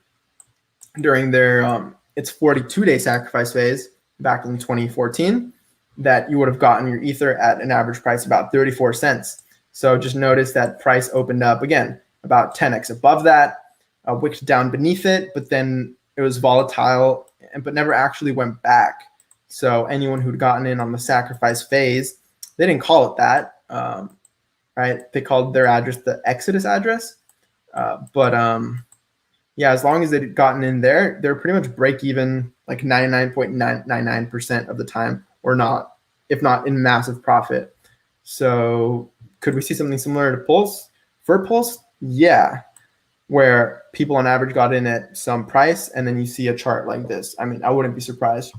S1: their its 42-day sacrifice phase back in 2014, that you would have gotten your Ether at an average price about 34 cents. So just notice that price opened up again about 10x above that, wicked down beneath it, but then it was volatile, but never actually went back. So anyone who'd gotten in on the sacrifice phase, they didn't call it that, right? They called their address the Exodus address. Yeah, as long as they'd gotten in there, they're pretty much break even like 99.999% of the time, or not, if not in massive profit. So could we see something similar to Pulse? For Pulse, yeah, where people on average got in at some price, and then you see a chart like this. I mean, I wouldn't be surprised.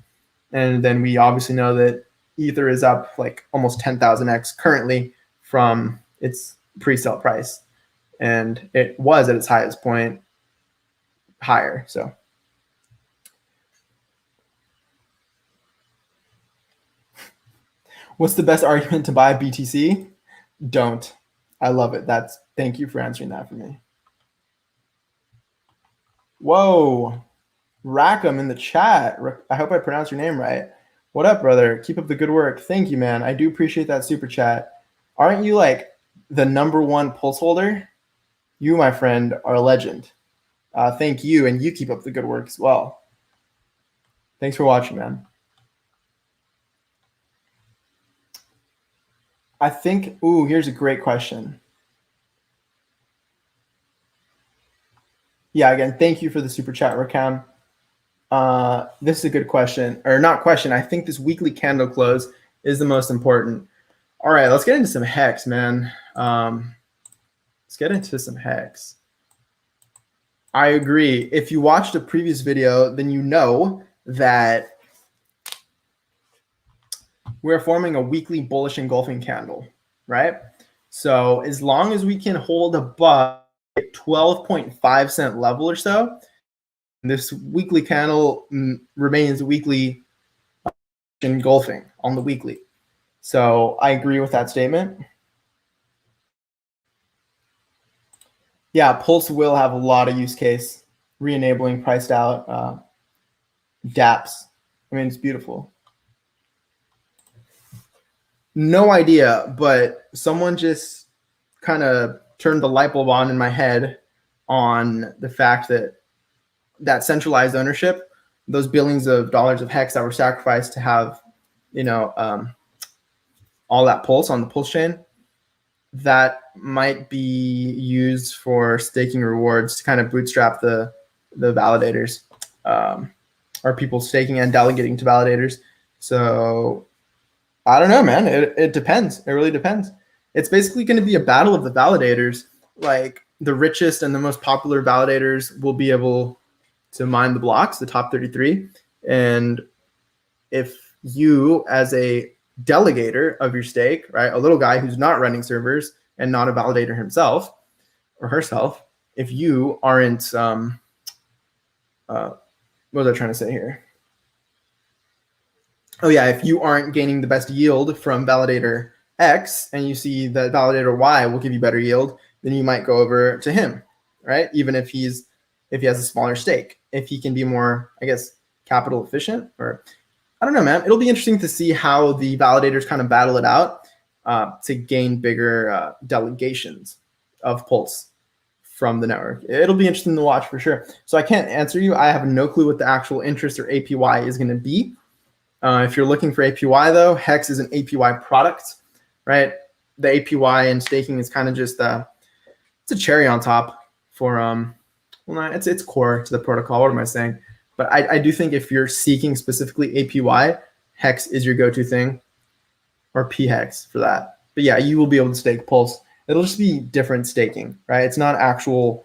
S1: And then we obviously know that Ether is up like almost 10,000x currently from its pre-sale price. And it was at its highest point higher. So what's the best argument to buy BTC? Don't. I love it. Thank you for answering that for me. Whoa. Rackham in the chat. I hope I pronounced your name right. What up, brother? Keep up the good work. Thank you, man. I do appreciate that super chat. Aren't you like the #1 Pulse holder? You, my friend, are a legend. Thank you, and you keep up the good work as well. Thanks for watching, man. I think, here's a great question. Yeah, again, thank you for the super chat, Rakam. This is a good question, or not question. I think this weekly candle close is the most important. All right, let's get into some hex, man. Let's get into some hex. I agree. If you watched a previous video, then you know that we're forming a weekly bullish engulfing candle, right? So as long as we can hold above 12.5 cent level or so, this weekly candle remains weekly engulfing on the weekly. So I agree with that statement. Yeah, Pulse will have a lot of use case, re-enabling priced out dApps. I mean, it's beautiful. No idea, but someone just kind of turned the light bulb on in my head on the fact that centralized ownership, those billions of dollars of hex that were sacrificed to have, all that Pulse on the PulseChain, that might be used for staking rewards to kind of bootstrap the validators, or people staking and delegating to validators. So I don't know, man. It depends. It really depends. It's basically going to be a battle of the validators. Like the richest and the most popular validators will be able to mine the blocks, the top 33. And if you, as a delegator of your stake, right, a little guy who's not running servers and not a validator himself or herself, if you aren't, what was I trying to say here? Oh yeah, if you aren't gaining the best yield from validator X and you see that validator Y will give you better yield, then you might go over to him, right? Even if he has a smaller stake, if he can be more, I guess, capital efficient, or I don't know, man. It'll be interesting to see how the validators kind of battle it out to gain bigger delegations of Pulse from the network. It'll be interesting to watch for sure. So I can't answer you. I have no clue what the actual interest or APY is going to be. If you're looking for APY though, Hex is an APY product, right? The APY and staking is kind of just it's a cherry on top for well, it's core to the protocol. What am I saying? But I do think if you're seeking specifically APY, Hex is your go-to thing, or PHEX for that. But yeah, you will be able to stake Pulse. It'll just be different staking, right? It's not actual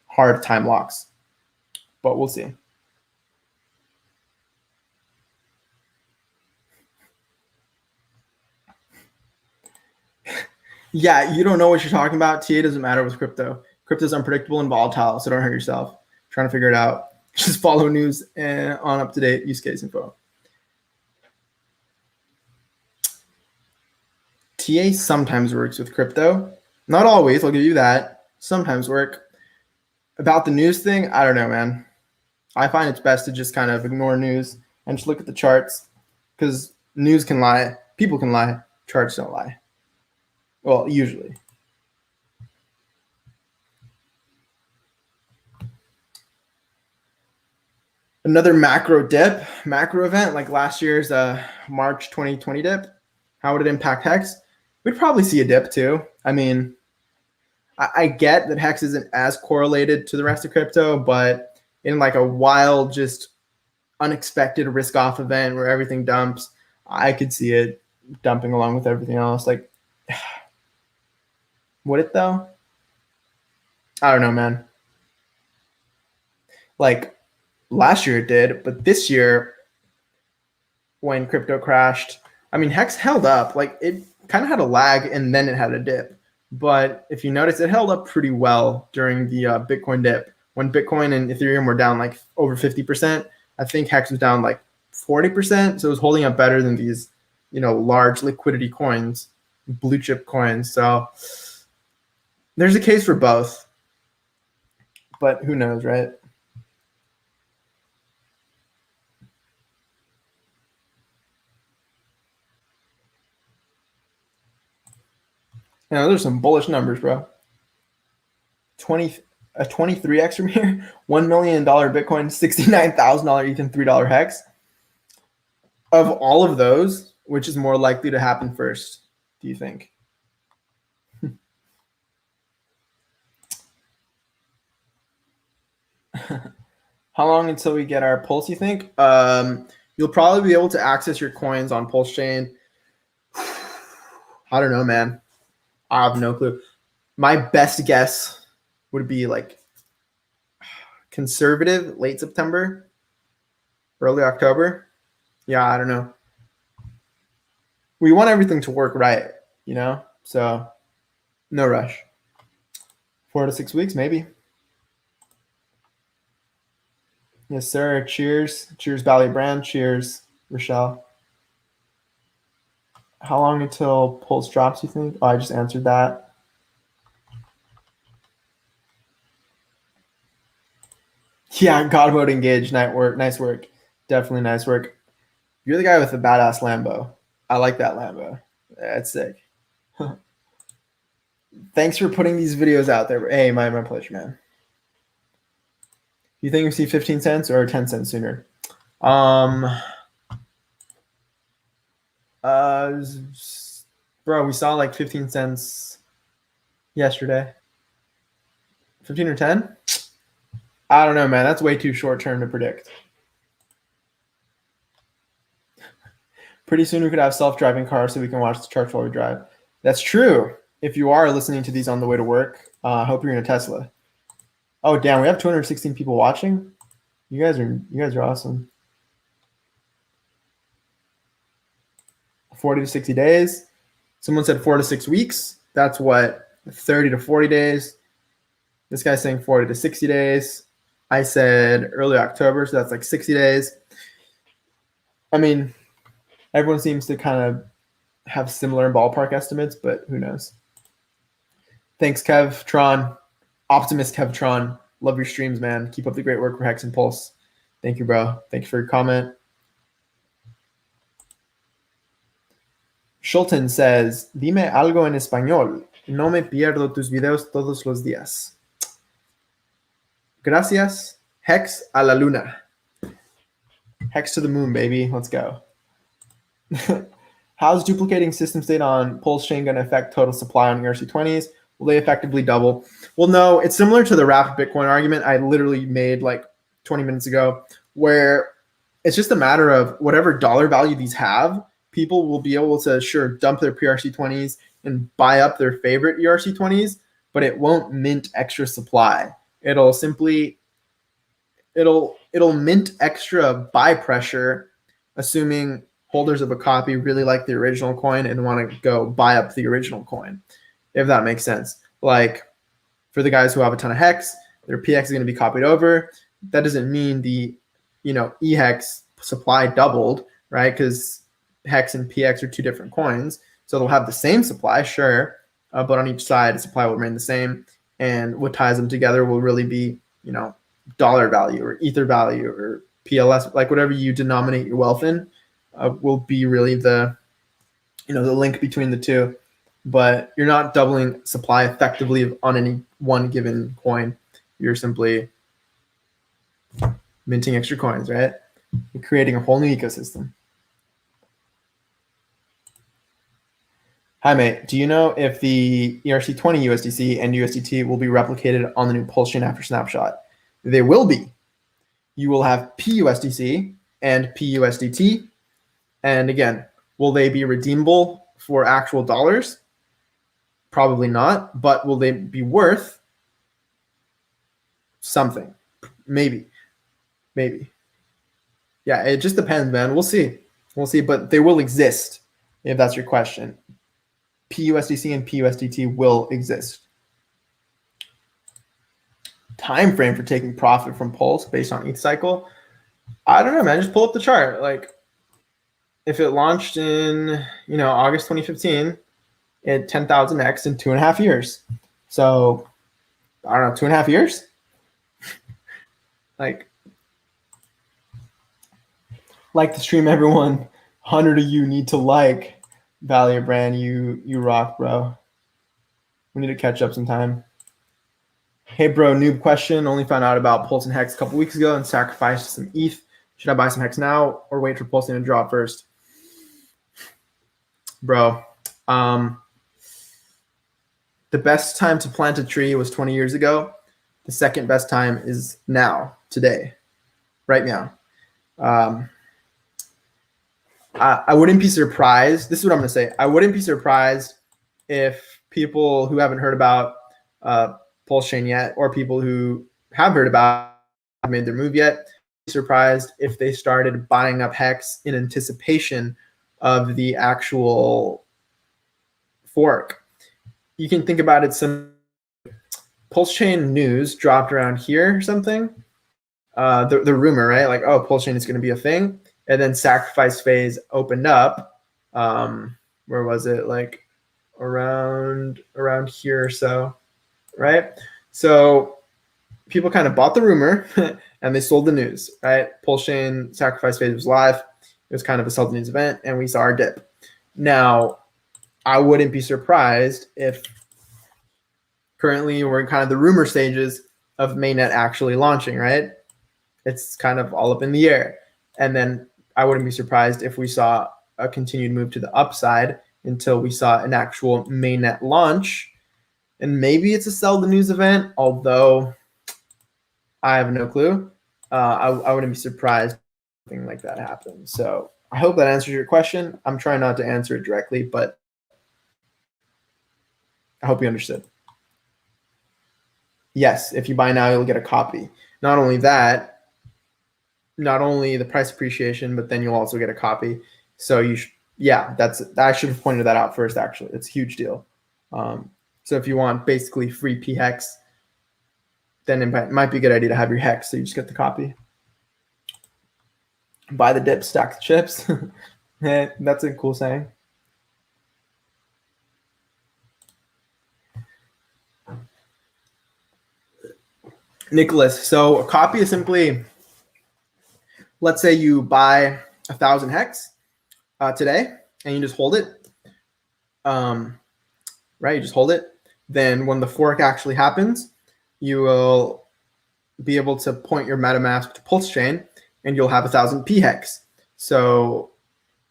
S1: hard time locks, but we'll see. Yeah, you don't know what you're talking about. TA doesn't matter with crypto. Crypto's unpredictable and volatile, so don't hurt yourself trying to figure it out. Just follow news and on up-to-date use case info. TA sometimes works with crypto. Not always, I'll give you that. Sometimes work. About the news thing, I don't know, man. I find it's best to just kind of ignore news and just look at the charts, because news can lie, people can lie, charts don't lie. Well, usually. Another macro event like last year's March 2020 dip. How would it impact Hex? We'd probably see a dip too. I mean, I get that Hex isn't as correlated to the rest of crypto, but in like a wild, just unexpected risk off event where everything dumps, I could see it dumping along with everything else. Like, would it though? I don't know, man. Like last year it did, but this year when crypto crashed, I mean, Hex held up. Like it kind of had a lag and then it had a dip. But if you notice, it held up pretty well during the Bitcoin dip. When Bitcoin and Ethereum were down like over 50%, I think Hex was down like 40%. So it was holding up better than these, large liquidity coins, blue chip coins. So there's a case for both. But who knows, right? Those are some bullish numbers, bro. A 23x from here, $1 million Bitcoin, $69,000 ETH, and $3 Hex. Of all of those, which is more likely to happen first, do you think? How long until we get our Pulse, you think? You'll probably be able to access your coins on PulseChain. I don't know, man. I have no clue. My best guess would be like conservative late September, early October. Yeah, I don't know. We want everything to work right, you know? So no rush. 4 to 6 weeks, maybe. Yes, sir. Cheers. Cheers, Valley Brand. Cheers, Rochelle. How long until Pulse drops, you think? Oh, I just answered that. Yeah, God mode engaged. Nice work. Definitely nice work. You're the guy with the badass Lambo. I like that Lambo. That's sick. Thanks for putting these videos out there. Hey, my pleasure, man. You think we see 15 cents or 10 cents sooner? Bro, we saw like 15 cents yesterday. 15 or 10? I don't know, man. That's way too short term to predict. Pretty soon we could have self-driving cars so we can watch the charts while we drive. That's true. If you are listening to these on the way to work, I hope you're in a Tesla. Oh, damn, we have 216 people watching. You guys are awesome. 40 to 60 days. Someone said 4 to 6 weeks. That's what, 30 to 40 days. This guy's saying 40 to 60 days. I said early October, so that's like 60 days. I mean, everyone seems to kind of have similar ballpark estimates, but who knows? Thanks, KevTron. Optimist KevTron. Love your streams, man. Keep up the great work for Hex and Pulse. Thank you, bro. Thank you for your comment. Schulten says, dime algo en español. No me pierdo tus videos todos los días. Gracias. Hex a la luna. Hex to the moon, baby. Let's go. How's duplicating system state on PulseChain going to affect total supply on ERC20s? Will they effectively double? Well, no. It's similar to the rapid Bitcoin argument I literally made like 20 minutes ago, where it's just a matter of whatever dollar value these have, people will be able to dump their PRC20s and buy up their favorite ERC20s, but it won't mint extra supply. It'll mint extra buy pressure, assuming holders of a copy really like the original coin and want to go buy up the original coin, if that makes sense. Like for the guys who have a ton of Hex, their PX is going to be copied over. That doesn't mean the EHEX supply doubled, right? Because Hex and PX are two different coins. So they'll have the same supply, sure, but on each side, the supply will remain the same. And what ties them together will really be, dollar value or ether value or PLS, like whatever you denominate your wealth in, will be really the link between the two. But you're not doubling supply effectively on any one given coin. You're simply minting extra coins, right? You're creating a whole new ecosystem. Hi, mate. Do you know if the ERC20 USDC and USDT will be replicated on the new PulseChain after snapshot? They will be. You will have PUSDC and PUSDT. And again, will they be redeemable for actual dollars? Probably not. But will they be worth something? Maybe. Yeah, it just depends, man. We'll see. But they will exist, if that's your question. PUSDC and PUSDT will exist. Time frame for taking profit from Pulse based on ETH cycle? I don't know, man. Just pull up the chart. Like, if it launched in August 2015, it 10,000x in 2.5 years. So I don't know, 2.5 years. like the stream, everyone. 100 of you need to like Validator brand. You rock, bro. We need to catch up sometime. Hey, bro, noob question. Only found out about Pulse and Hex a couple weeks ago and sacrificed some ETH. Should I buy some Hex now or wait for Pulse to drop first? Bro, the best time to plant a tree was 20 years ago. The second best time is now, today, right now. I wouldn't be surprised. This is what I'm going to say. I wouldn't be surprised if people who haven't heard about PulseChain yet, or people who have heard about have made their move yet, be surprised if they started buying up Hex in anticipation of the actual fork. You can think about it. Some PulseChain news dropped around here or something. The rumor, right? Like, oh, PulseChain is going to be a thing. And then sacrifice phase opened up. Where was it? Like around here or so, right? So people kind of bought the rumor and they sold the news, right? PulseChain sacrifice phase was live. It was kind of a sell the news event, and we saw our dip. Now, I wouldn't be surprised if currently we're in kind of the rumor stages of mainnet actually launching, right? It's kind of all up in the air. And then I wouldn't be surprised if we saw a continued move to the upside until we saw an actual mainnet launch. And maybe it's a sell the news event, although I have no clue. I wouldn't be surprised if something like that happens. So I hope that answers your question. I'm trying not to answer it directly, but I hope you understood. Yes, if you buy now, you'll get a copy. Not only that, not only the price appreciation, but then you'll also get a copy. So you should, yeah, I should have pointed that out first, actually. It's a huge deal. So if you want basically free PHEX, then it might be a good idea to have your Hex, so you just get the copy. Buy the dip, stack the chips. That's a cool saying. Nicholas, so a copy is simply, let's say you buy 1,000 Hex today, and you just hold it, right? You just hold it. Then when the fork actually happens, you will be able to point your MetaMask to PulseChain, and you'll have 1,000 PHEX. So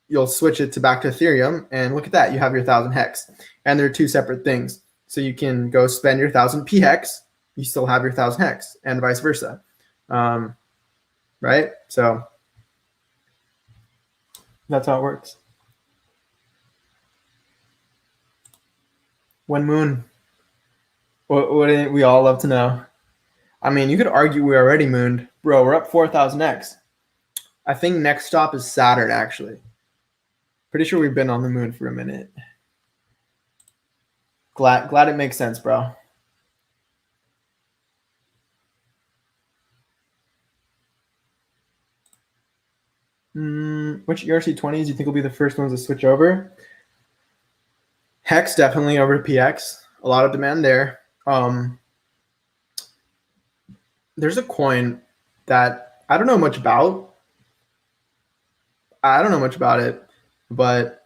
S1: you'll switch it back to Ethereum, and look at that, you have your 1,000 Hex. And they're two separate things. So you can go spend your 1,000 PHEX, you still have your 1,000 Hex, and vice versa, right? So that's how it works. When moon? What we all love to know. I mean, you could argue we already mooned. Bro, we're up 4,000 X. I think next stop is Saturn, actually. Pretty sure we've been on the moon for a minute. Glad it makes sense, bro. Which ERC20s do you think will be the first ones to switch over? Hex definitely over to PX. A lot of demand there. There's a coin that I don't know much about. I don't know much about it, but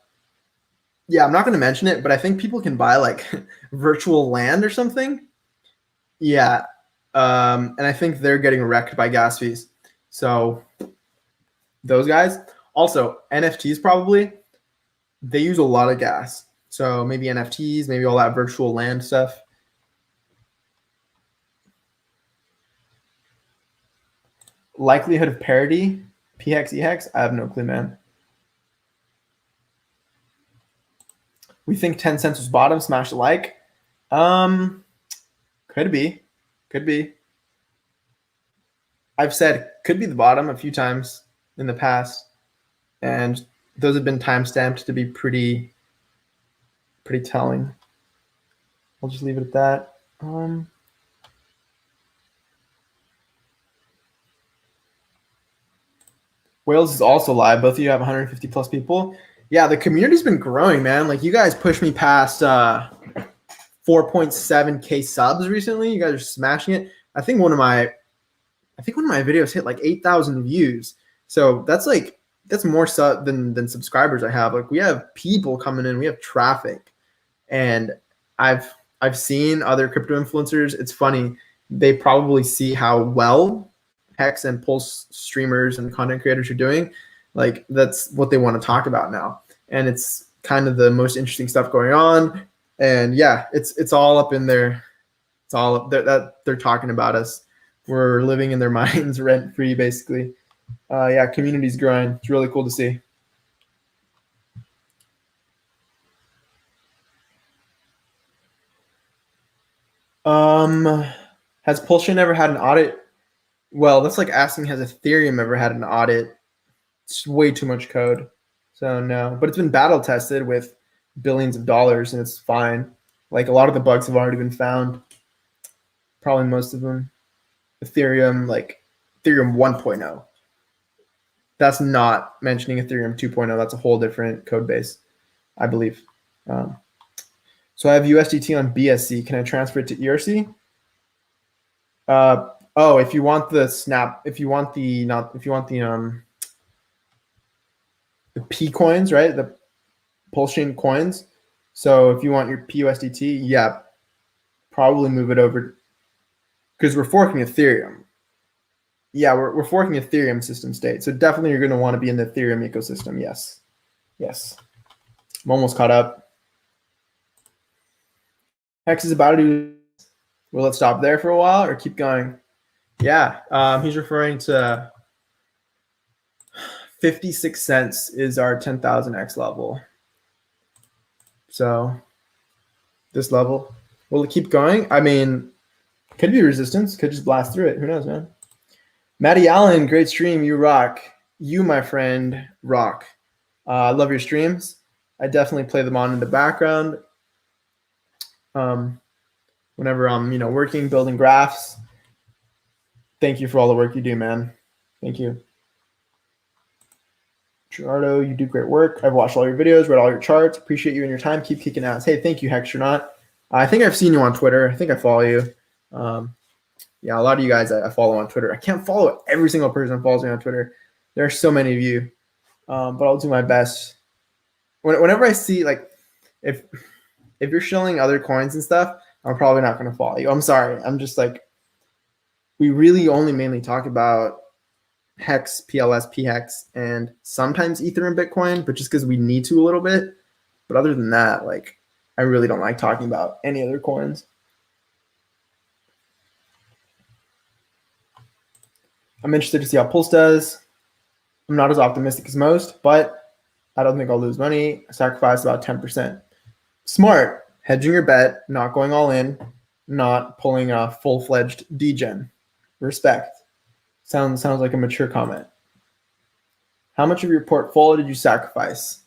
S1: yeah, I'm not going to mention it, but I think people can buy like virtual land or something. Yeah. And I think they're getting wrecked by gas fees. So those guys. Also, NFTs probably, they use a lot of gas. So maybe NFTs, maybe all that virtual land stuff. Likelihood of parity, PHEX, EHEX, I have no clue, man. We think 10 cents was bottom, smash the like. Could be. I've said could be the bottom a few times in the past, and those have been time-stamped to be pretty telling. I'll just leave it at that. Wales is also live. Both of you have 150 plus people. Yeah, the community's been growing, man. Like, you guys pushed me past 4.7K subs recently. You guys are smashing it. I think one of my videos hit like 8,000 views. So that's more than subscribers I have. Like, we have people coming in, we have traffic. And I've seen other crypto influencers. It's funny. They probably see how well Hex and Pulse streamers and content creators are doing. Like, that's what they want to talk about now. And it's kind of the most interesting stuff going on. And yeah, it's all up in their It's all that they're talking about us. We're living in their minds rent free, basically. Yeah, community's growing. It's really cool to see. Has PulseChain ever had an audit? Well, that's like asking, has Ethereum ever had an audit? It's way too much code. So no, but it's been battle tested with billions of dollars and it's fine. Like a lot of the bugs have already been found. Probably most of them. Ethereum, like Ethereum 1.0. That's not mentioning Ethereum 2.0. That's a whole different code base, I believe. So I have USDT on BSC. Can I transfer it to ERC? Oh, if you want the snap, if you want the P coins, right? The PulseChain coins. So if you want your PUSDT, yeah, probably move it over because we're forking Ethereum. Yeah, we're forking Ethereum system state. So definitely you're going to want to be in the Ethereum ecosystem. Yes. Yes. I'm almost caught up. Hex is about to do. Will it stop there for a while or keep going? Yeah, he's referring to 56 cents is our 10,000x level. So this level, will it keep going? I mean, could be resistance, could just blast through it. Who knows, man? Matty Allen, great stream. You rock. You, my friend, rock. I love your streams. I definitely play them on in the background. Whenever I'm, working, building graphs. Thank you for all the work you do, man. Thank you. Gerardo, you do great work. I've watched all your videos, read all your charts. Appreciate you and your time. Keep kicking ass. Hey, thank you, Hextronaut. I think I've seen you on Twitter. I think I follow you. Yeah, a lot of you guys I follow on Twitter. I can't follow every single person that follows me on Twitter. There are so many of you, but I'll do my best. Whenever I see, like, if you're showing other coins and stuff, I'm probably not going to follow you. I'm sorry. I'm just like, we really only mainly talk about Hex, PLS, PHEX, and sometimes Ether and Bitcoin, but just because we need to a little bit. But other than that, like, I really don't like talking about any other coins. I'm interested to see how Pulse does. I'm not as optimistic as most, but I don't think I'll lose money. I sacrificed about 10%. Smart. Hedging your bet, not going all in, not pulling a full-fledged degen. Respect. Sounds like a mature comment. How much of your portfolio did you sacrifice?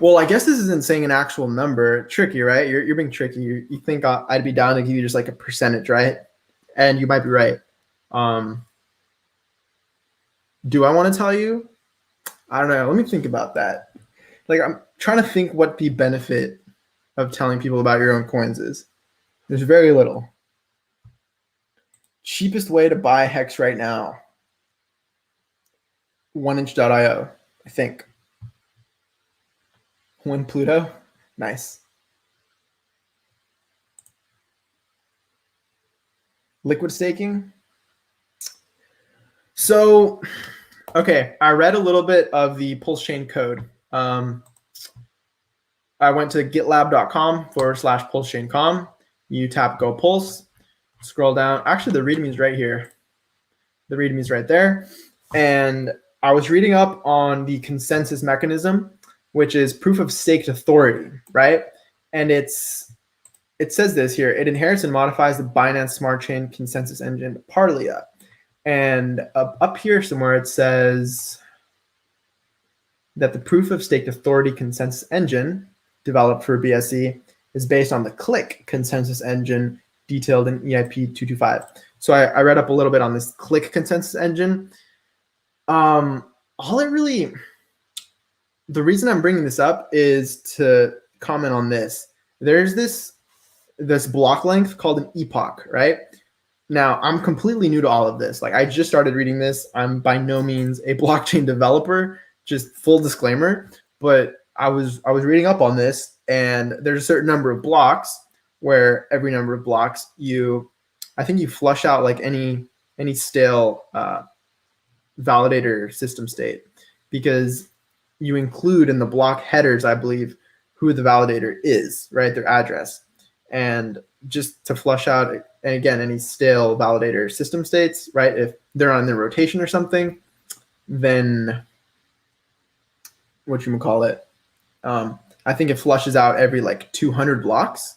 S1: Well, I guess this isn't saying an actual number. Tricky, right? You're being tricky. You think I'd be down to give you just like a percentage, right? And you might be right. Do I want to tell you? I don't know. Let me think about that. Like, I'm trying to think what the benefit of telling people about your own coins is. There's very little. Cheapest way to buy Hex right now. 1inch.io, I think. One Pluto. Nice. Liquid staking. So, okay, I read a little bit of the PulseChain code. I went to gitlab.com/PulseChain.com. You tap Go Pulse, scroll down. Actually, the README is right here. The README is right there. And I was reading up on the consensus mechanism, which is proof of staked authority, right? And it says this here. It inherits and modifies the Binance Smart Chain consensus engine, Parlia. And up here somewhere, it says that the proof of staked authority consensus engine developed for BSC is based on the Click consensus engine detailed in EIP 225. So I read up a little bit on this Click consensus engine. The reason I'm bringing this up is to comment on this. There's this block length called an epoch, right? Now, I'm completely new to all of this. Like, I just started reading this. I'm by no means a blockchain developer, just full disclaimer. But I was reading up on this, and there's a certain number of blocks where every number of blocks I think you flush out like any stale validator system state, because you include in the block headers, I believe, who the validator is, right? Their address. and just to flush out, and again, any stale validator system states, right? If they're on their rotation or something, then whatchamacallit, I think it flushes out every like 200 blocks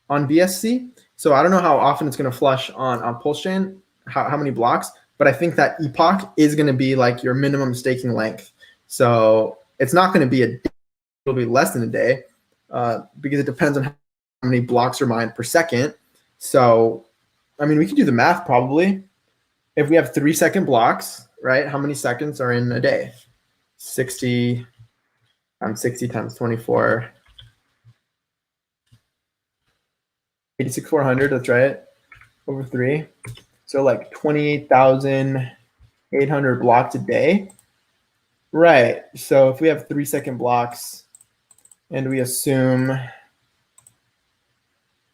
S1: on BSC. So I don't know how often it's going to flush on PulseChain, how many blocks, but I think that epoch is going to be like your minimum staking length. So it's not going to be a day, it'll be less than a day, because it depends on how many blocks are mined per second. So, I mean, we can do the math probably. If we have 3-second blocks, right? How many seconds are in a day? 60 times 24. 86,400, that's right, over 3. So like 28,800 blocks a day. Right, so if we have 3-second blocks and we assume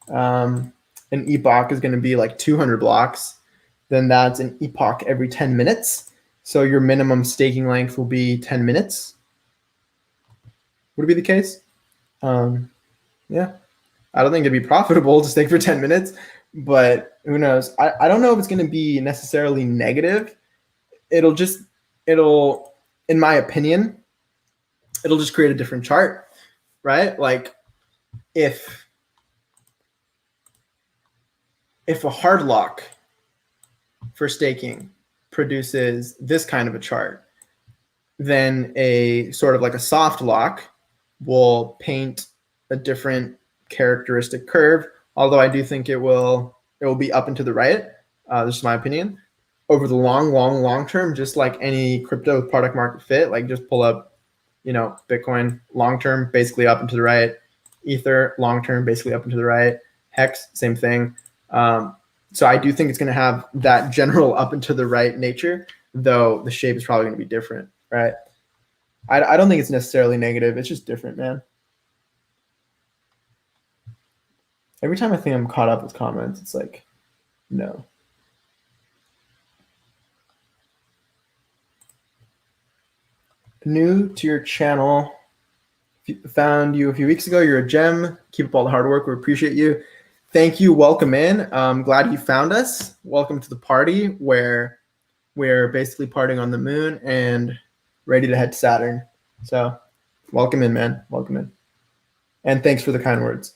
S1: an epoch is going to be like 200 blocks, then that's an epoch every 10 minutes. So your minimum staking length will be 10 minutes. Would it be the case? Yeah. I don't think it'd be profitable to stake for 10 minutes, but who knows? I don't know if it's going to be necessarily negative. It'll, in my opinion, it'll just create a different chart, right? Like if a hard lock for staking produces this kind of a chart, then a sort of like a soft lock will paint a different characteristic curve, although I do think it will be up and to the right. This is my opinion. Over the long term, just like any crypto with product market fit, like just pull up, Bitcoin long term, basically up and to the right. Ether long term, basically up and to the right. Hex, same thing. So I do think it's going to have that general up and to the right nature, though the shape is probably going to be different, right? I don't think it's necessarily negative. It's just different, man. Every time I think I'm caught up with comments, it's like, no. New to your channel. Found you a few weeks ago. You're a gem. Keep up all the hard work. We appreciate you. Thank you. Welcome in. I'm glad you found us. Welcome to the party where we're basically partying on the moon and ready to head to Saturn. So welcome in, man. Welcome in. And thanks for the kind words.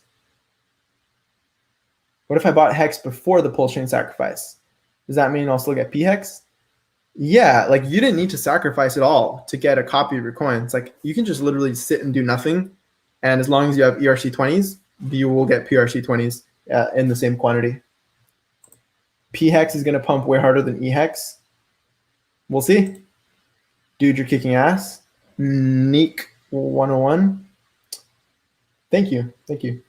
S1: What if I bought Hex before the PulseChain sacrifice? Does that mean I'll still get PHEX? Yeah, like you didn't need to sacrifice at all to get a copy of your coin. It's like you can just literally sit and do nothing. And as long as you have ERC20s, you will get PRC20s in the same quantity. PHEX is going to pump way harder than EHEX. We'll see. Dude, you're kicking ass. Neek 101. Thank you. Thank you.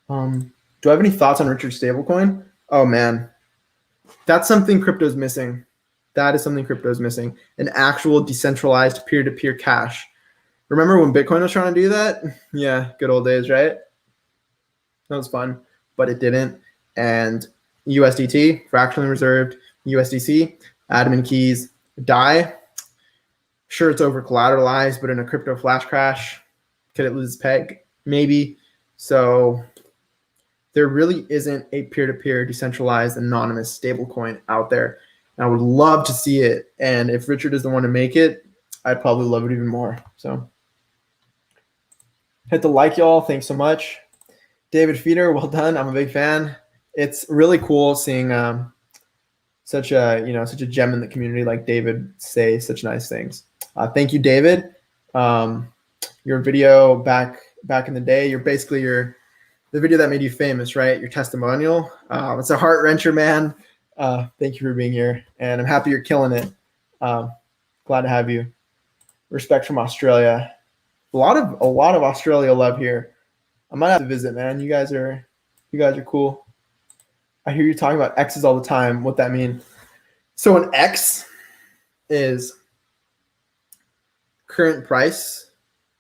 S1: Do I have any thoughts on Richard's stablecoin? Oh, man. That's something crypto's missing. That is something crypto's missing. An actual decentralized peer-to-peer cash. Remember when Bitcoin was trying to do that? Yeah, good old days, right? That was fun, but it didn't. And USDT, fractionally reserved, USDC, admin keys, DAI. Sure, it's over collateralized, but in a crypto flash crash, could it lose its peg? Maybe. So there really isn't a peer-to-peer decentralized anonymous stablecoin out there. And I would love to see it. And if Richard is the one to make it, I'd probably love it even more. So hit the like, y'all. Thanks so much. David Feeder, well done. I'm a big fan. It's really cool seeing such a gem in the community like David say such nice things. Thank you, David. Your video back in the day, you're basically the video that made you famous, right? Your testimonial. It's a heart wrencher, man. Thank you for being here, and I'm happy you're killing it. Glad to have you. Respect from Australia. A lot of Australia love here. I might have to visit, man. You guys are cool. I hear you talking about X's all the time. What that mean? So an X is current price.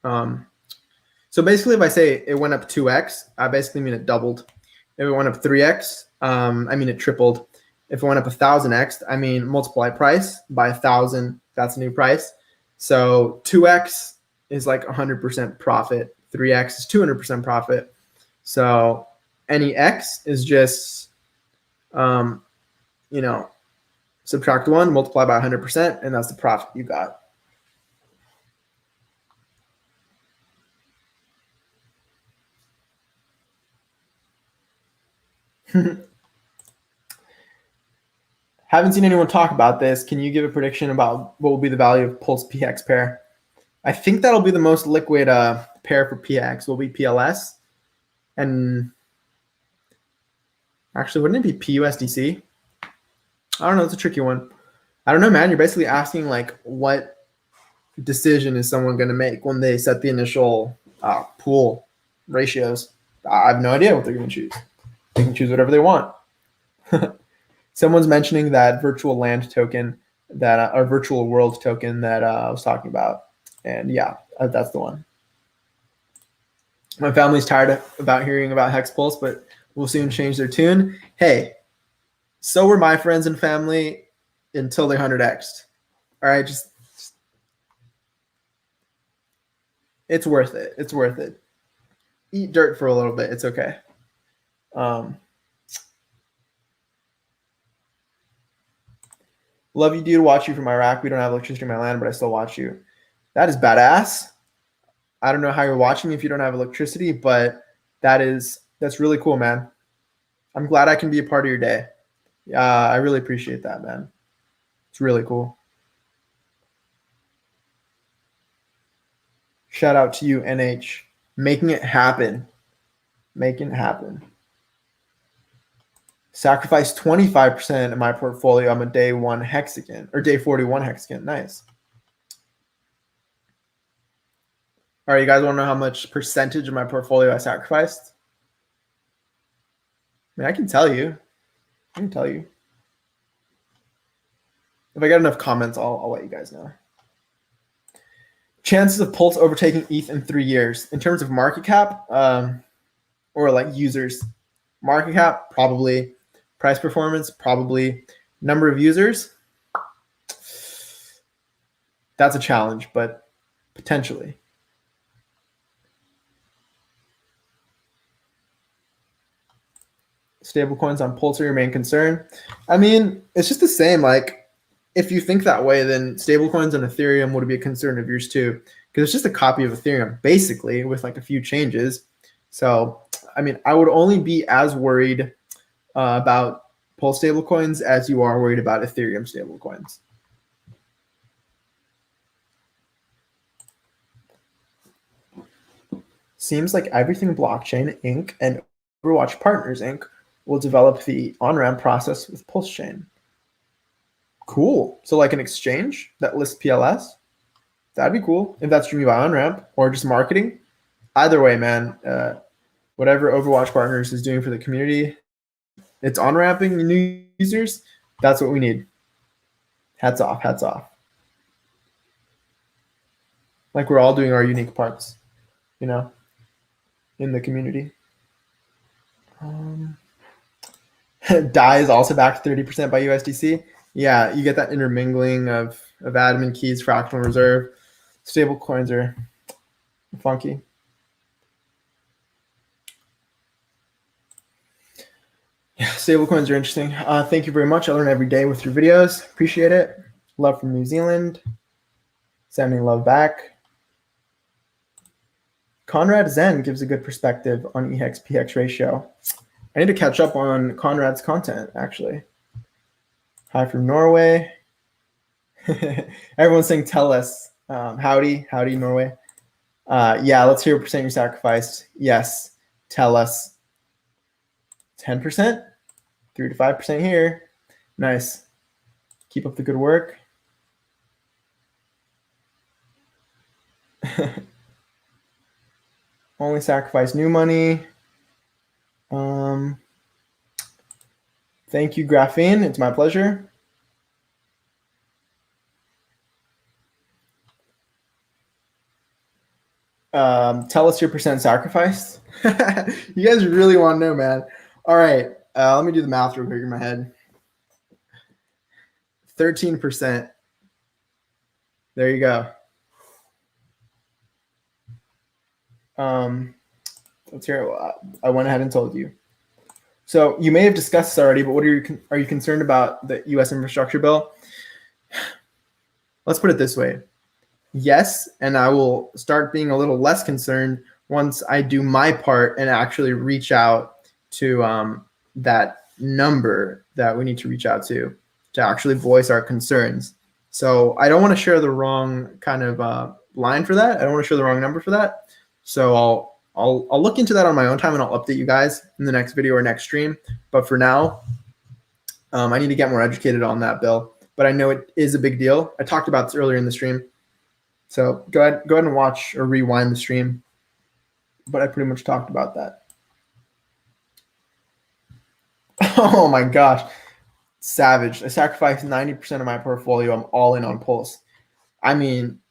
S1: So basically, if I say it went up 2x, I basically mean it doubled. If it went up 3x, I mean it tripled. If it went up 1,000x, I mean multiply price by 1,000. That's a new price. So 2x is like 100% profit. 3x is 200% profit. So any X is just, you know, subtract 1, multiply by 100%, and that's the profit you got. Haven't seen anyone talk about this. Can you give a prediction about what will be the value of Pulse PHEX pair? I think that'll be the most liquid pair for PHEX will be PLS. And actually, wouldn't it be PUSDC? I don't know. It's a tricky one. I don't know, man. You're basically asking like what decision is someone going to make when they set the initial pool ratios. I have no idea what they're going to choose. They can choose whatever they want. Someone's mentioning that virtual land token, that or virtual world token that I was talking about, and yeah, that's the one. My family's tired about hearing about Hex Pulse, but will soon change their tune. Hey, so were my friends and family until they 100x'd. All right, just it's worth it. It's worth it. Eat dirt for a little bit. It's okay. Love you, dude. Watch you from Iraq. We don't have electricity in my land, but I still watch you. That is badass. I don't know how you're watching if you don't have electricity, but that's really cool, man. I'm glad I can be a part of your day. I really appreciate that, man. It's really cool. Shout out to you, NH. Making it happen. Making it happen. Sacrifice 25% of my portfolio. I'm a day 1 hexagon or day 41 hexagon. Nice. All right, you guys want to know how much percentage of my portfolio I sacrificed? I mean, I can tell you. I can tell you. If I get enough comments, I'll let you guys know. Chances of Pulse overtaking ETH in 3 years. In terms of market cap, or like users. Market cap, probably. Price performance, probably. Number of users, that's a challenge, but potentially. Stablecoins on Pulse are your main concern. I mean, it's just the same. Like, if you think that way, then stablecoins on Ethereum would be a concern of yours too, because it's just a copy of Ethereum, basically, with like a few changes. So, I mean, I would only be as worried about Pulse stablecoins as you are worried about Ethereum stablecoins. Seems like Everything Blockchain Inc. and Overwatch Partners Inc. will develop the on-ramp process with PulseChain. Cool. So like an exchange that lists PLS? That'd be cool if that's streaming by on-ramp or just marketing. Either way, man, whatever Overwatch Partners is doing for the community, it's on-ramping new users. That's what we need. Hats off, hats off. Like we're all doing our unique parts, you know, in the community. DAI is also backed 30% by USDC. Yeah, you get that intermingling of admin keys, fractional reserve. Stable coins are funky. Yeah, stable coins are interesting. Thank you very much. I learn every day with your videos. Appreciate it. Love from New Zealand. Sending love back. Conrad Zen gives a good perspective on EHEX PHEX ratio. I need to catch up on Conrad's content, actually. Hi from Norway. Everyone's saying tell us. Howdy, Norway. Yeah, let's hear what percent you sacrificed. Yes, tell us. 10%, 3 to 5% here. Nice. Keep up the good work. Only sacrifice new money. Thank you, Graphene. It's my pleasure. Tell us your percent sacrificed. You guys really want to know, man. All right. Let me do the math real quick in my head. 13%. There you go. Let's hear it. I went ahead and told you. So you may have discussed this already, but what are you concerned about the U.S. infrastructure bill? Let's put it this way. Yes, and I will start being a little less concerned once I do my part and actually reach out to that number that we need to reach out to actually voice our concerns. So I don't want to share the wrong kind of line for that. I don't want to share the wrong number for that. So I'll look into that on my own time, and I'll update you guys in the next video or next stream. But for now, I need to get more educated on that bill. But I know it is a big deal. I talked about this earlier in the stream. So go ahead and watch or rewind the stream. But I pretty much talked about that. Oh my gosh. Savage. I sacrificed 90% of my portfolio. I'm all in on Pulse. I mean,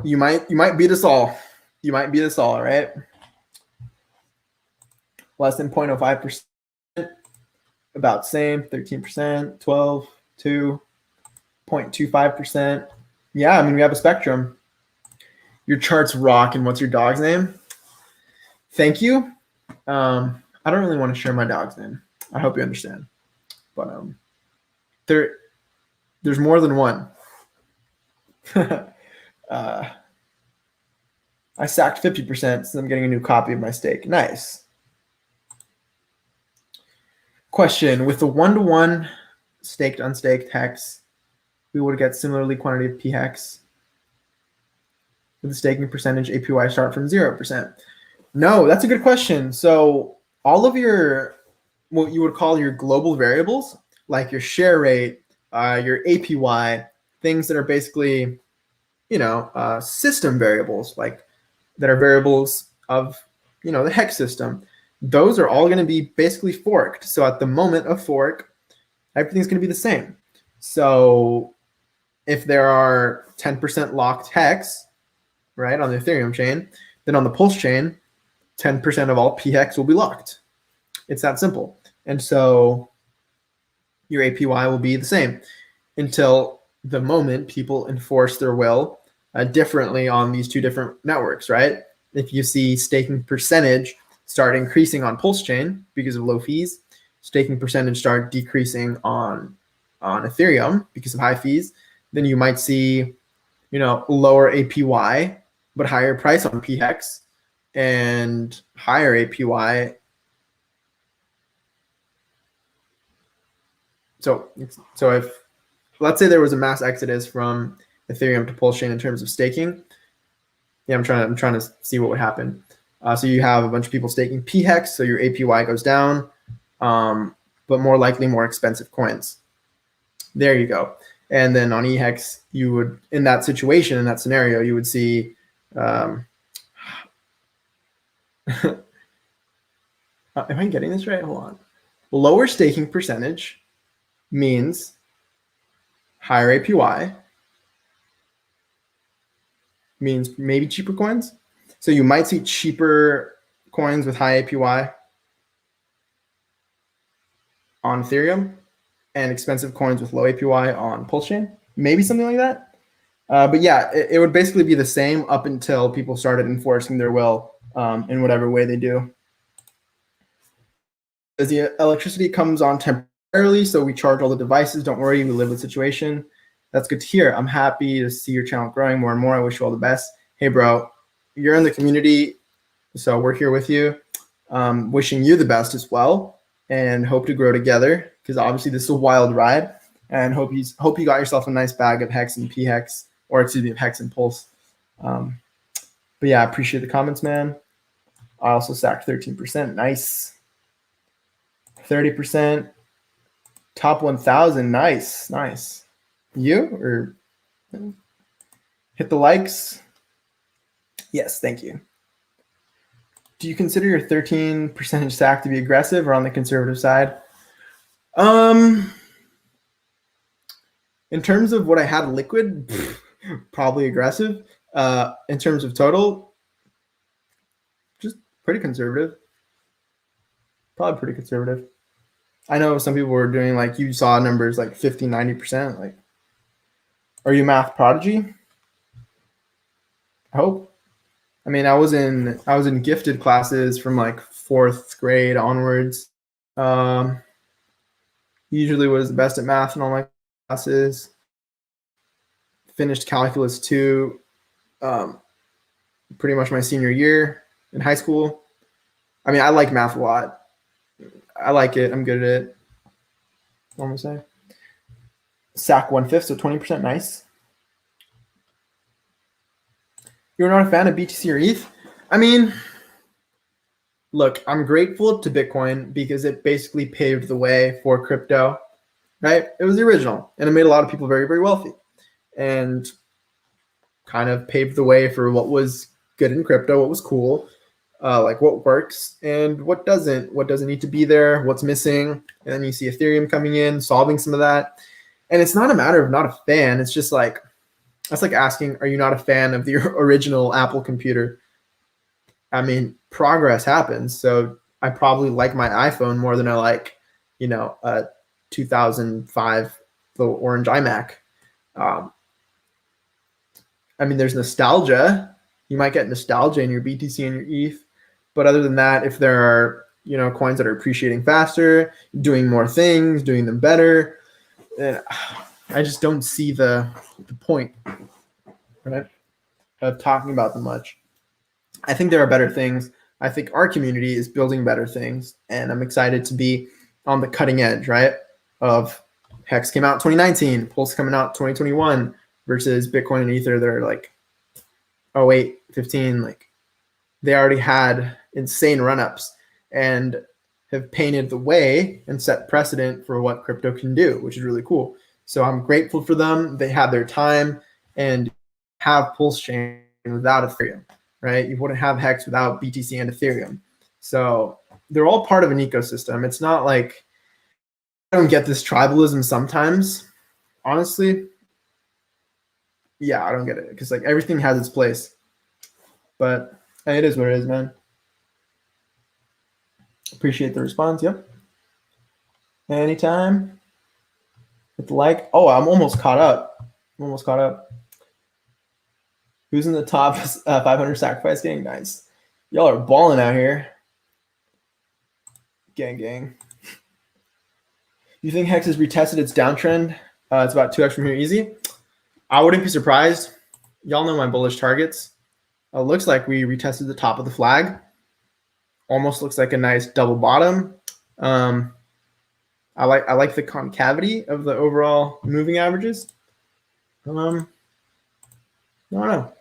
S1: you might beat us all. You might beat us all, right? Less than 0.05%. About same, 13%, 12, 2, 0.25%. Yeah, I mean, we have a spectrum. Your charts rock, and what's your dog's name? Thank you. I don't really want to share my dog's name. I hope you understand. But there's more than one. I sacked 50%, so I'm getting a new copy of my stake. Nice. Question: with the 1-to-1 staked unstaked hex, we would get similarly quantity of PHEX. With the staking percentage APY start from 0%? No, that's a good question. So all of your what you would call your global variables, like your share rate, your APY, things that are basically, system variables, like that are variables of, the hex system. Those are all going to be basically forked. So at the moment of fork, everything's going to be the same. So if there are 10% locked hex, right, on the Ethereum chain, then on the Pulse chain, 10% of all PHEX will be locked. It's that simple. And so your APY will be the same until the moment people enforce their will differently on these two different networks, right? If you see staking percentage start increasing on Pulse chain because of low fees, staking percentage start decreasing on Ethereum because of high fees, then you might see, lower APY but higher price on PHEX and higher APY. So if, let's say there was a mass exodus from Ethereum to Pulse chain in terms of staking, I'm trying to see what would happen. So you have a bunch of people staking PHEX, so your APY goes down, but more likely more expensive coins. There you go. And then on EHEX, you would, in that situation, in that scenario, you would see am I getting this right? Hold on. Lower staking percentage means higher APY, means maybe cheaper coins. So you might see cheaper coins with high APY on Ethereum and expensive coins with low APY on Pulse chain. Maybe something like that. But yeah, it would basically be the same up until people started enforcing their will in whatever way they do. As the electricity comes on temporarily, so we charge all the devices. Don't worry, we live with the situation. That's good to hear. I'm happy to see your channel growing more and more. I wish you all the best. Hey, bro, you're in the community, so we're here with you. Wishing you the best as well, and hope to grow together, because obviously this is a wild ride. And hope you got yourself a nice bag of Hex and PHEX, or excuse me, of Hex and Pulse. But yeah, I appreciate the comments, man. I also sacked 13%. Nice. 30%. Top 1,000. Nice, nice. You or hit the likes? Yes, thank you. Do you consider your 13% sack to be aggressive or on the conservative side? In terms of what I had liquid, probably aggressive. In terms of total, just pretty conservative. Probably pretty conservative. I know some people were doing, like, you saw numbers like 50, 90%. Like, are you a math prodigy? I hope. I mean, I was in gifted classes from like 4th grade onwards. Usually was the best at math in all my classes. Finished calculus 2 pretty much my senior year in high school. I mean, I like math a lot. I like it. I'm good at it. What am I saying? SAC 1/5, so 20%, nice. You're not a fan of BTC or ETH? I mean, look, I'm grateful to Bitcoin because it basically paved the way for crypto, right? It was the original, and it made a lot of people very, very wealthy, and kind of paved the way for what was good in crypto, what was cool, like what works and what doesn't need to be there, what's missing. And then you see Ethereum coming in, solving some of that. And it's not a matter of not a fan. It's just like, that's like asking, are you not a fan of the original Apple computer? I mean, progress happens. So I probably like my iPhone more than I like, a 2005 little orange iMac. I mean, there's nostalgia. You might get nostalgia in your BTC and your ETH. But other than that, if there are, coins that are appreciating faster, doing more things, doing them better, then I just don't see the point, right, of talking about them much. I think there are better things. I think our community is building better things, and I'm excited to be on the cutting edge, right, of Hex came out in 2019, Pulse coming out 2021, versus Bitcoin and Ether. They're like 08, 15, like they already had insane run-ups and have painted the way and set precedent for what crypto can do, which is really cool. So I'm grateful for them. They had their time, and have PulseChain without Ethereum, right? You wouldn't have Hex without BTC and Ethereum. So they're all part of an ecosystem. It's not like, I don't get this tribalism sometimes, honestly. Yeah, I don't get it, because like everything has its place. But it is what it is, man. Appreciate the response. Yep. Anytime. Hit the like. Oh, I'm almost caught up. Who's in the top 500 sacrifice gang? Nice. Y'all are balling out here. Gang. You think Hex has retested its downtrend? It's about 2x from here easy. I wouldn't be surprised. Y'all know my bullish targets. Looks like we retested the top of the flag. Almost looks like a nice double bottom. I like the concavity of the overall moving averages. I don't know.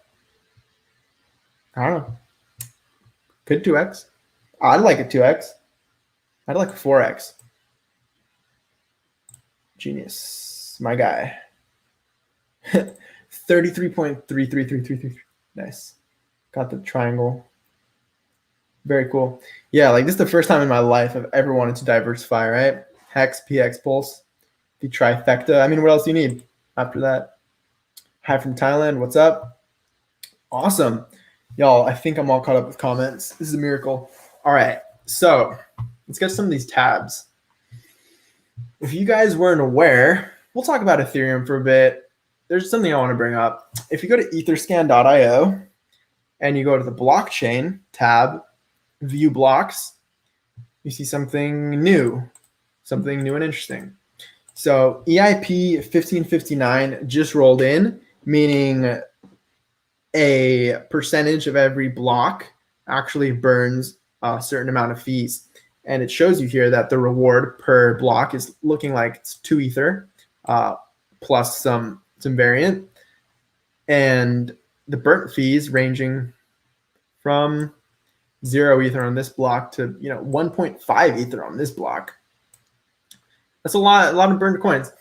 S1: Could 2x. I'd like a 2x. I'd like a 4x. Genius, my guy. 33.33333. Nice. Got the triangle. Very cool. Yeah, like this is the first time in my life I've ever wanted to diversify, right? Hex, PHEX, Pulse, the trifecta. I mean, what else do you need after that? Hi from Thailand. What's up? Awesome. Y'all, I think I'm all caught up with comments. This is a miracle. All right, so let's get some of these tabs. If you guys weren't aware, we'll talk about Ethereum for a bit. There's something I want to bring up. If you go to etherscan.io and you go to the blockchain tab, view blocks, you see something new and interesting. So EIP 1559 just rolled in, meaning a percentage of every block actually burns a certain amount of fees. And it shows you here that the reward per block is looking like it's 2 Ether plus some variant. And the burnt fees ranging from 0 Ether on this block to 1.5 Ether on this block. That's a lot of burned coins.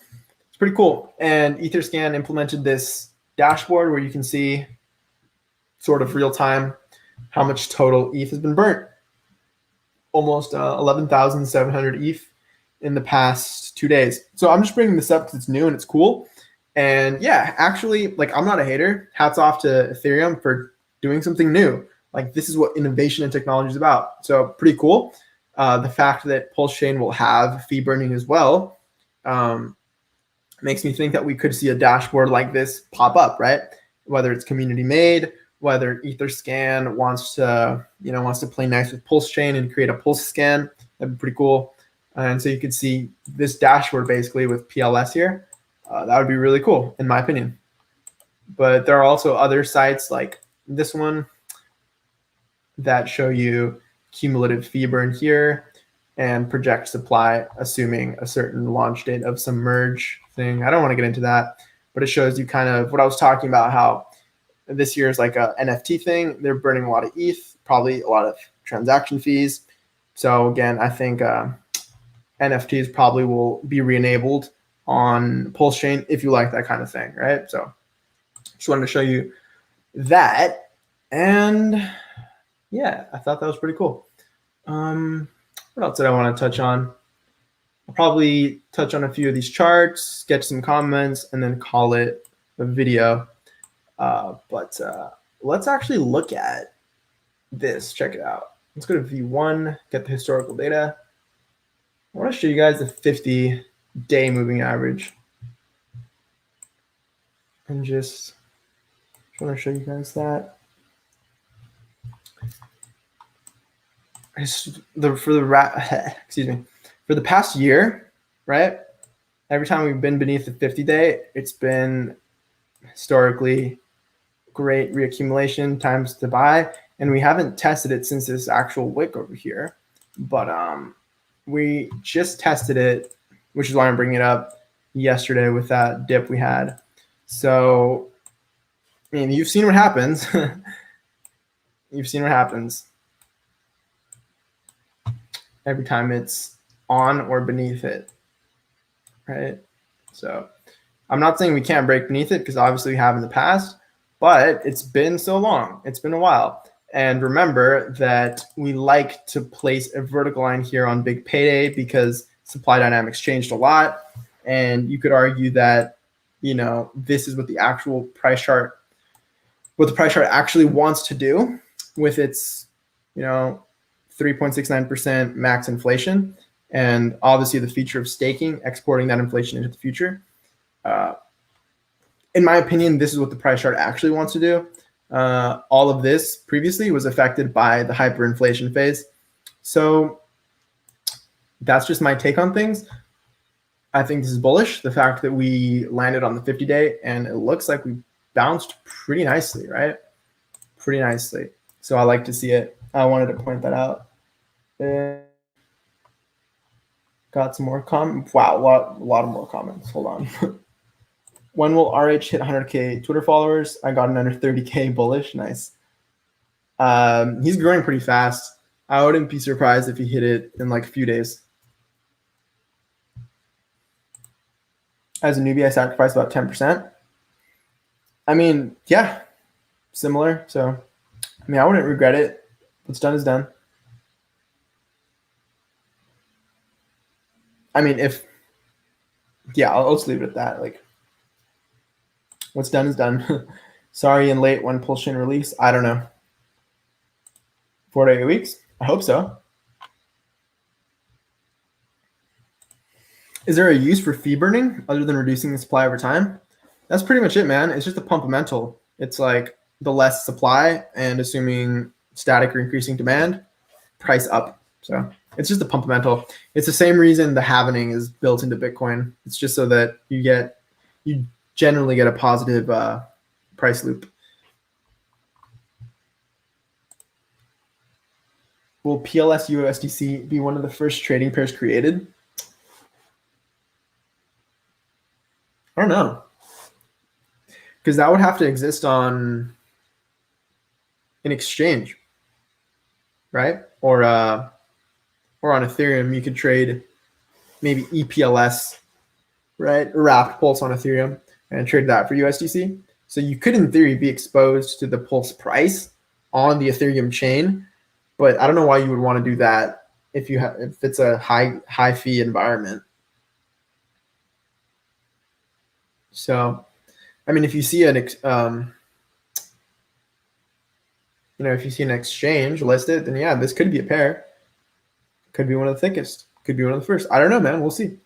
S1: It's pretty cool. And Etherscan implemented this dashboard where you can see sort of real time how much total ETH has been burnt. Almost 11,700 ETH in the past 2 days. So I'm just bringing this up because it's new and it's cool. And yeah, actually, like, I'm not a hater. Hats off to Ethereum for doing something new. Like, this is what innovation and technology is about. So pretty cool. The fact that PulseChain will have fee burning as well makes me think that we could see a dashboard like this pop up, right? Whether it's community made whether Etherscan wants to play nice with PulseChain and create a pulse scan. That'd be pretty cool. And so you could see this dashboard basically with PLS here. That would be really cool, in my opinion. But there are also other sites like this one that show you cumulative fee burn here and project supply, assuming a certain launch date of some merge thing. I don't want to get into that, but it shows you kind of what I was talking about, how this year is like a NFT thing. They're burning a lot of ETH, probably a lot of transaction fees. So again, I think NFTs probably will be re-enabled on PulseChain if you like that kind of thing, right? So just wanted to show you that. And yeah, I thought that was pretty cool. What else did I want to touch on? I'll probably touch on a few of these charts, get some comments, and then call it a video. But let's actually look at this. Check it out. Let's go to V1, get the historical data. I want to show you guys the 50-day moving average. And just want to show you guys that. For the past year, right? Every time we've been beneath the 50-day, it's been historically great reaccumulation, times to buy, and we haven't tested it since this actual wick over here. But we just tested it, which is why I'm bringing it up, yesterday with that dip we had. So, I mean, you've seen what happens. You've seen what happens every time it's on or beneath it, right? So I'm not saying we can't break beneath it, because obviously we have in the past, but it's been so long. It's been a while. And remember that we like to place a vertical line here on big payday because supply dynamics changed a lot. And you could argue that, this is what the actual price chart, actually wants to do with its, 3.69% max inflation, and obviously the feature of staking, exporting that inflation into the future. In my opinion, this is what the price chart actually wants to do. All of this previously was affected by the hyperinflation phase. So that's just my take on things. I think this is bullish, the fact that we landed on the 50-day, and it looks like we bounced pretty nicely, right? Pretty nicely. So I like to see it. I wanted to point that out. Got some more comments. Wow, a lot of more comments. Hold on. When will RH hit 100K Twitter followers? I got another 30K bullish. Nice. He's growing pretty fast. I wouldn't be surprised if he hit it in like a few days. As a newbie, I sacrificed about 10%. I mean, yeah, similar. So, I mean, I wouldn't regret it. What's done is done. I mean, I'll just leave it at that. Like, what's done is done. Sorry, and late when PulseChain release. I don't know. 4 to 8 weeks? I hope so. Is there a use for fee burning other than reducing the supply over time? That's pretty much it, man. It's just a pumpamental. It's like the less supply and assuming static or increasing demand, price up. So it's just a pumpamental. It's the same reason the halvening is built into Bitcoin. It's just so that you generally get a positive price loop. Will PLS USDC be one of the first trading pairs created? I don't know. Because that would have to exist on an exchange, right? Or on Ethereum, you could trade maybe EPLS, right? Wrapped Pulse on Ethereum and trade that for USDC. So you could, in theory, be exposed to the Pulse price on the Ethereum chain, but I don't know why you would want to do that if it's a high fee environment. So, I mean, if you see an exchange listed, then yeah, this could be a pair. Could be one of the thickest. Could be one of the first. I don't know, man. We'll see.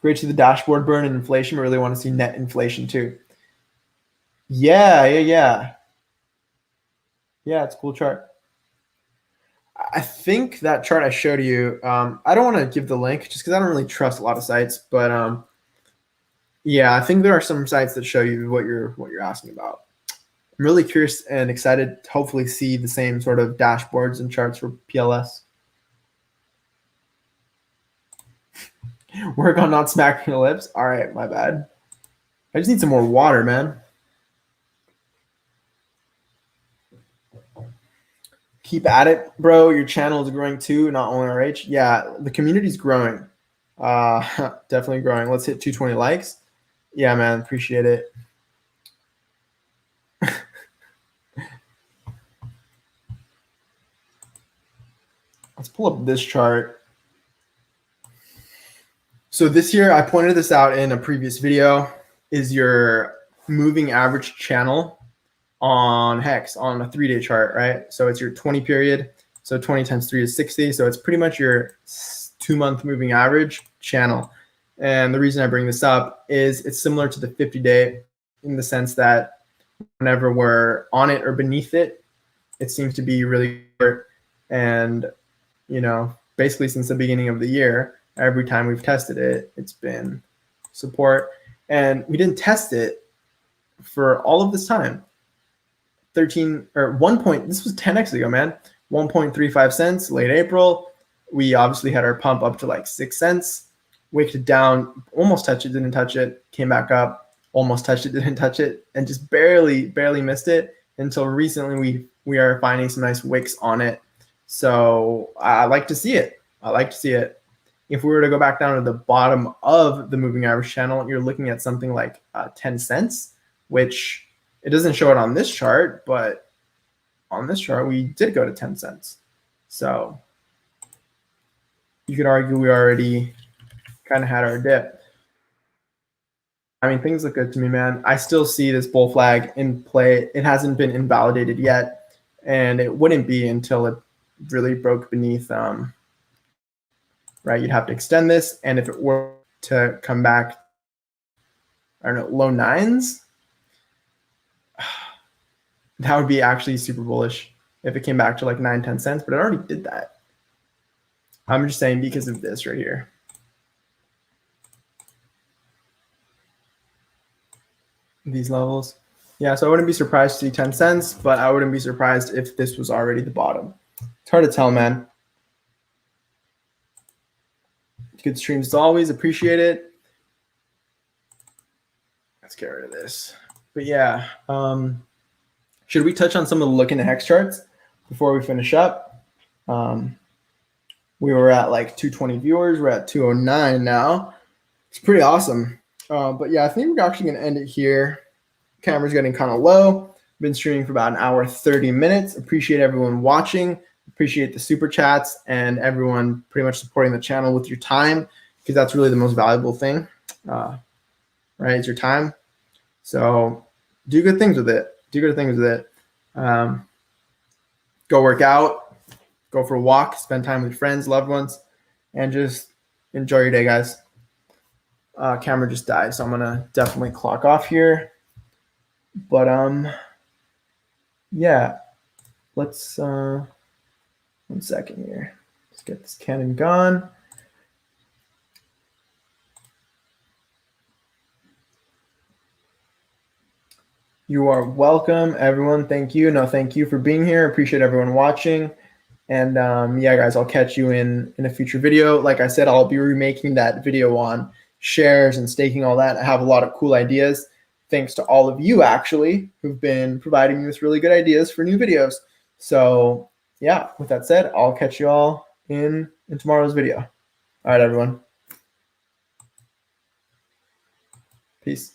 S1: Great to see the dashboard burn and inflation. We really want to see net inflation too. Yeah. Yeah, it's a cool chart. I think that chart I showed you, I don't want to give the link just because I don't really trust a lot of sites, but yeah, I think there are some sites that show you what you're asking about. I'm really curious and excited to hopefully see the same sort of dashboards and charts for PLS. Work on not smacking your lips. All right, my bad. I just need some more water, man. Keep at it, bro. Your channel is growing too, not only RH. Yeah, the community's growing. Definitely growing. Let's hit 220 likes. Yeah, man, appreciate it. Let's pull up this chart. So this year, I pointed this out in a previous video, is your moving average channel on Hex on a 3-day chart, right? So it's your 20 period. So 20 times 3 is 60. So it's pretty much your 2-month moving average channel. And the reason I bring this up is it's similar to the 50-day in the sense that whenever we're on it or beneath it, it seems to be really short. And, you know, basically since the beginning of the year, every time we've tested it, it's been support. And we didn't test it for all of this time. 13 or 1 point, this was 10x ago, man. 1.35 cents, late April. We obviously had our pump up to like 6 cents, wicked it down, almost touched it, didn't touch it, came back up, almost touched it, didn't touch it, and just barely missed it until recently we are finding some nice wicks on it. So I like to see it. I like to see it. If we were to go back down to the bottom of the moving average channel, you're looking at something like 10 cents, which it doesn't show it on this chart, but on this chart, we did go to 10 cents. So you could argue we already kind of had our dip. I mean, things look good to me, man. I still see this bull flag in play. It hasn't been invalidated yet, and it wouldn't be until it really broke beneath, right? You'd have to extend this, and if it were to come back, I don't know, low 9s, that would be actually super bullish if it came back to like 9-10 cents, but it already did that. I'm just saying because of this right here. These levels. Yeah, so I wouldn't be surprised to see 10 cents, but I wouldn't be surprised if this was already the bottom. It's hard to tell, man. Good streams as always. Appreciate it. Let's get rid of this. But yeah, should we touch on some of the LookIntoHex charts before we finish up? We were at like 220 viewers. We're at 209 now. It's pretty awesome. But yeah, I think we're actually going to end it here. Camera's getting kind of low. Been streaming for about an hour, 30 minutes. Appreciate everyone watching. Appreciate the super chats and everyone pretty much supporting the channel with your time, because that's really the most valuable thing, right? It's your time. So do good things with it. Do good things with it. Go work out, go for a walk, spend time with friends, loved ones, and just enjoy your day, guys. Camera just died, so I'm gonna definitely clock off here. But yeah, let's 1 second here. Let's get this cannon gone. You are welcome, everyone. Thank you. No, thank you for being here. Appreciate everyone watching. And yeah, guys, I'll catch you in a future video. Like I said, I'll be remaking that video on shares and staking, all that. I have a lot of cool ideas. Thanks to all of you, actually, who've been providing me with really good ideas for new videos. So yeah, with that said, I'll catch you all in tomorrow's video. All right, everyone. Peace.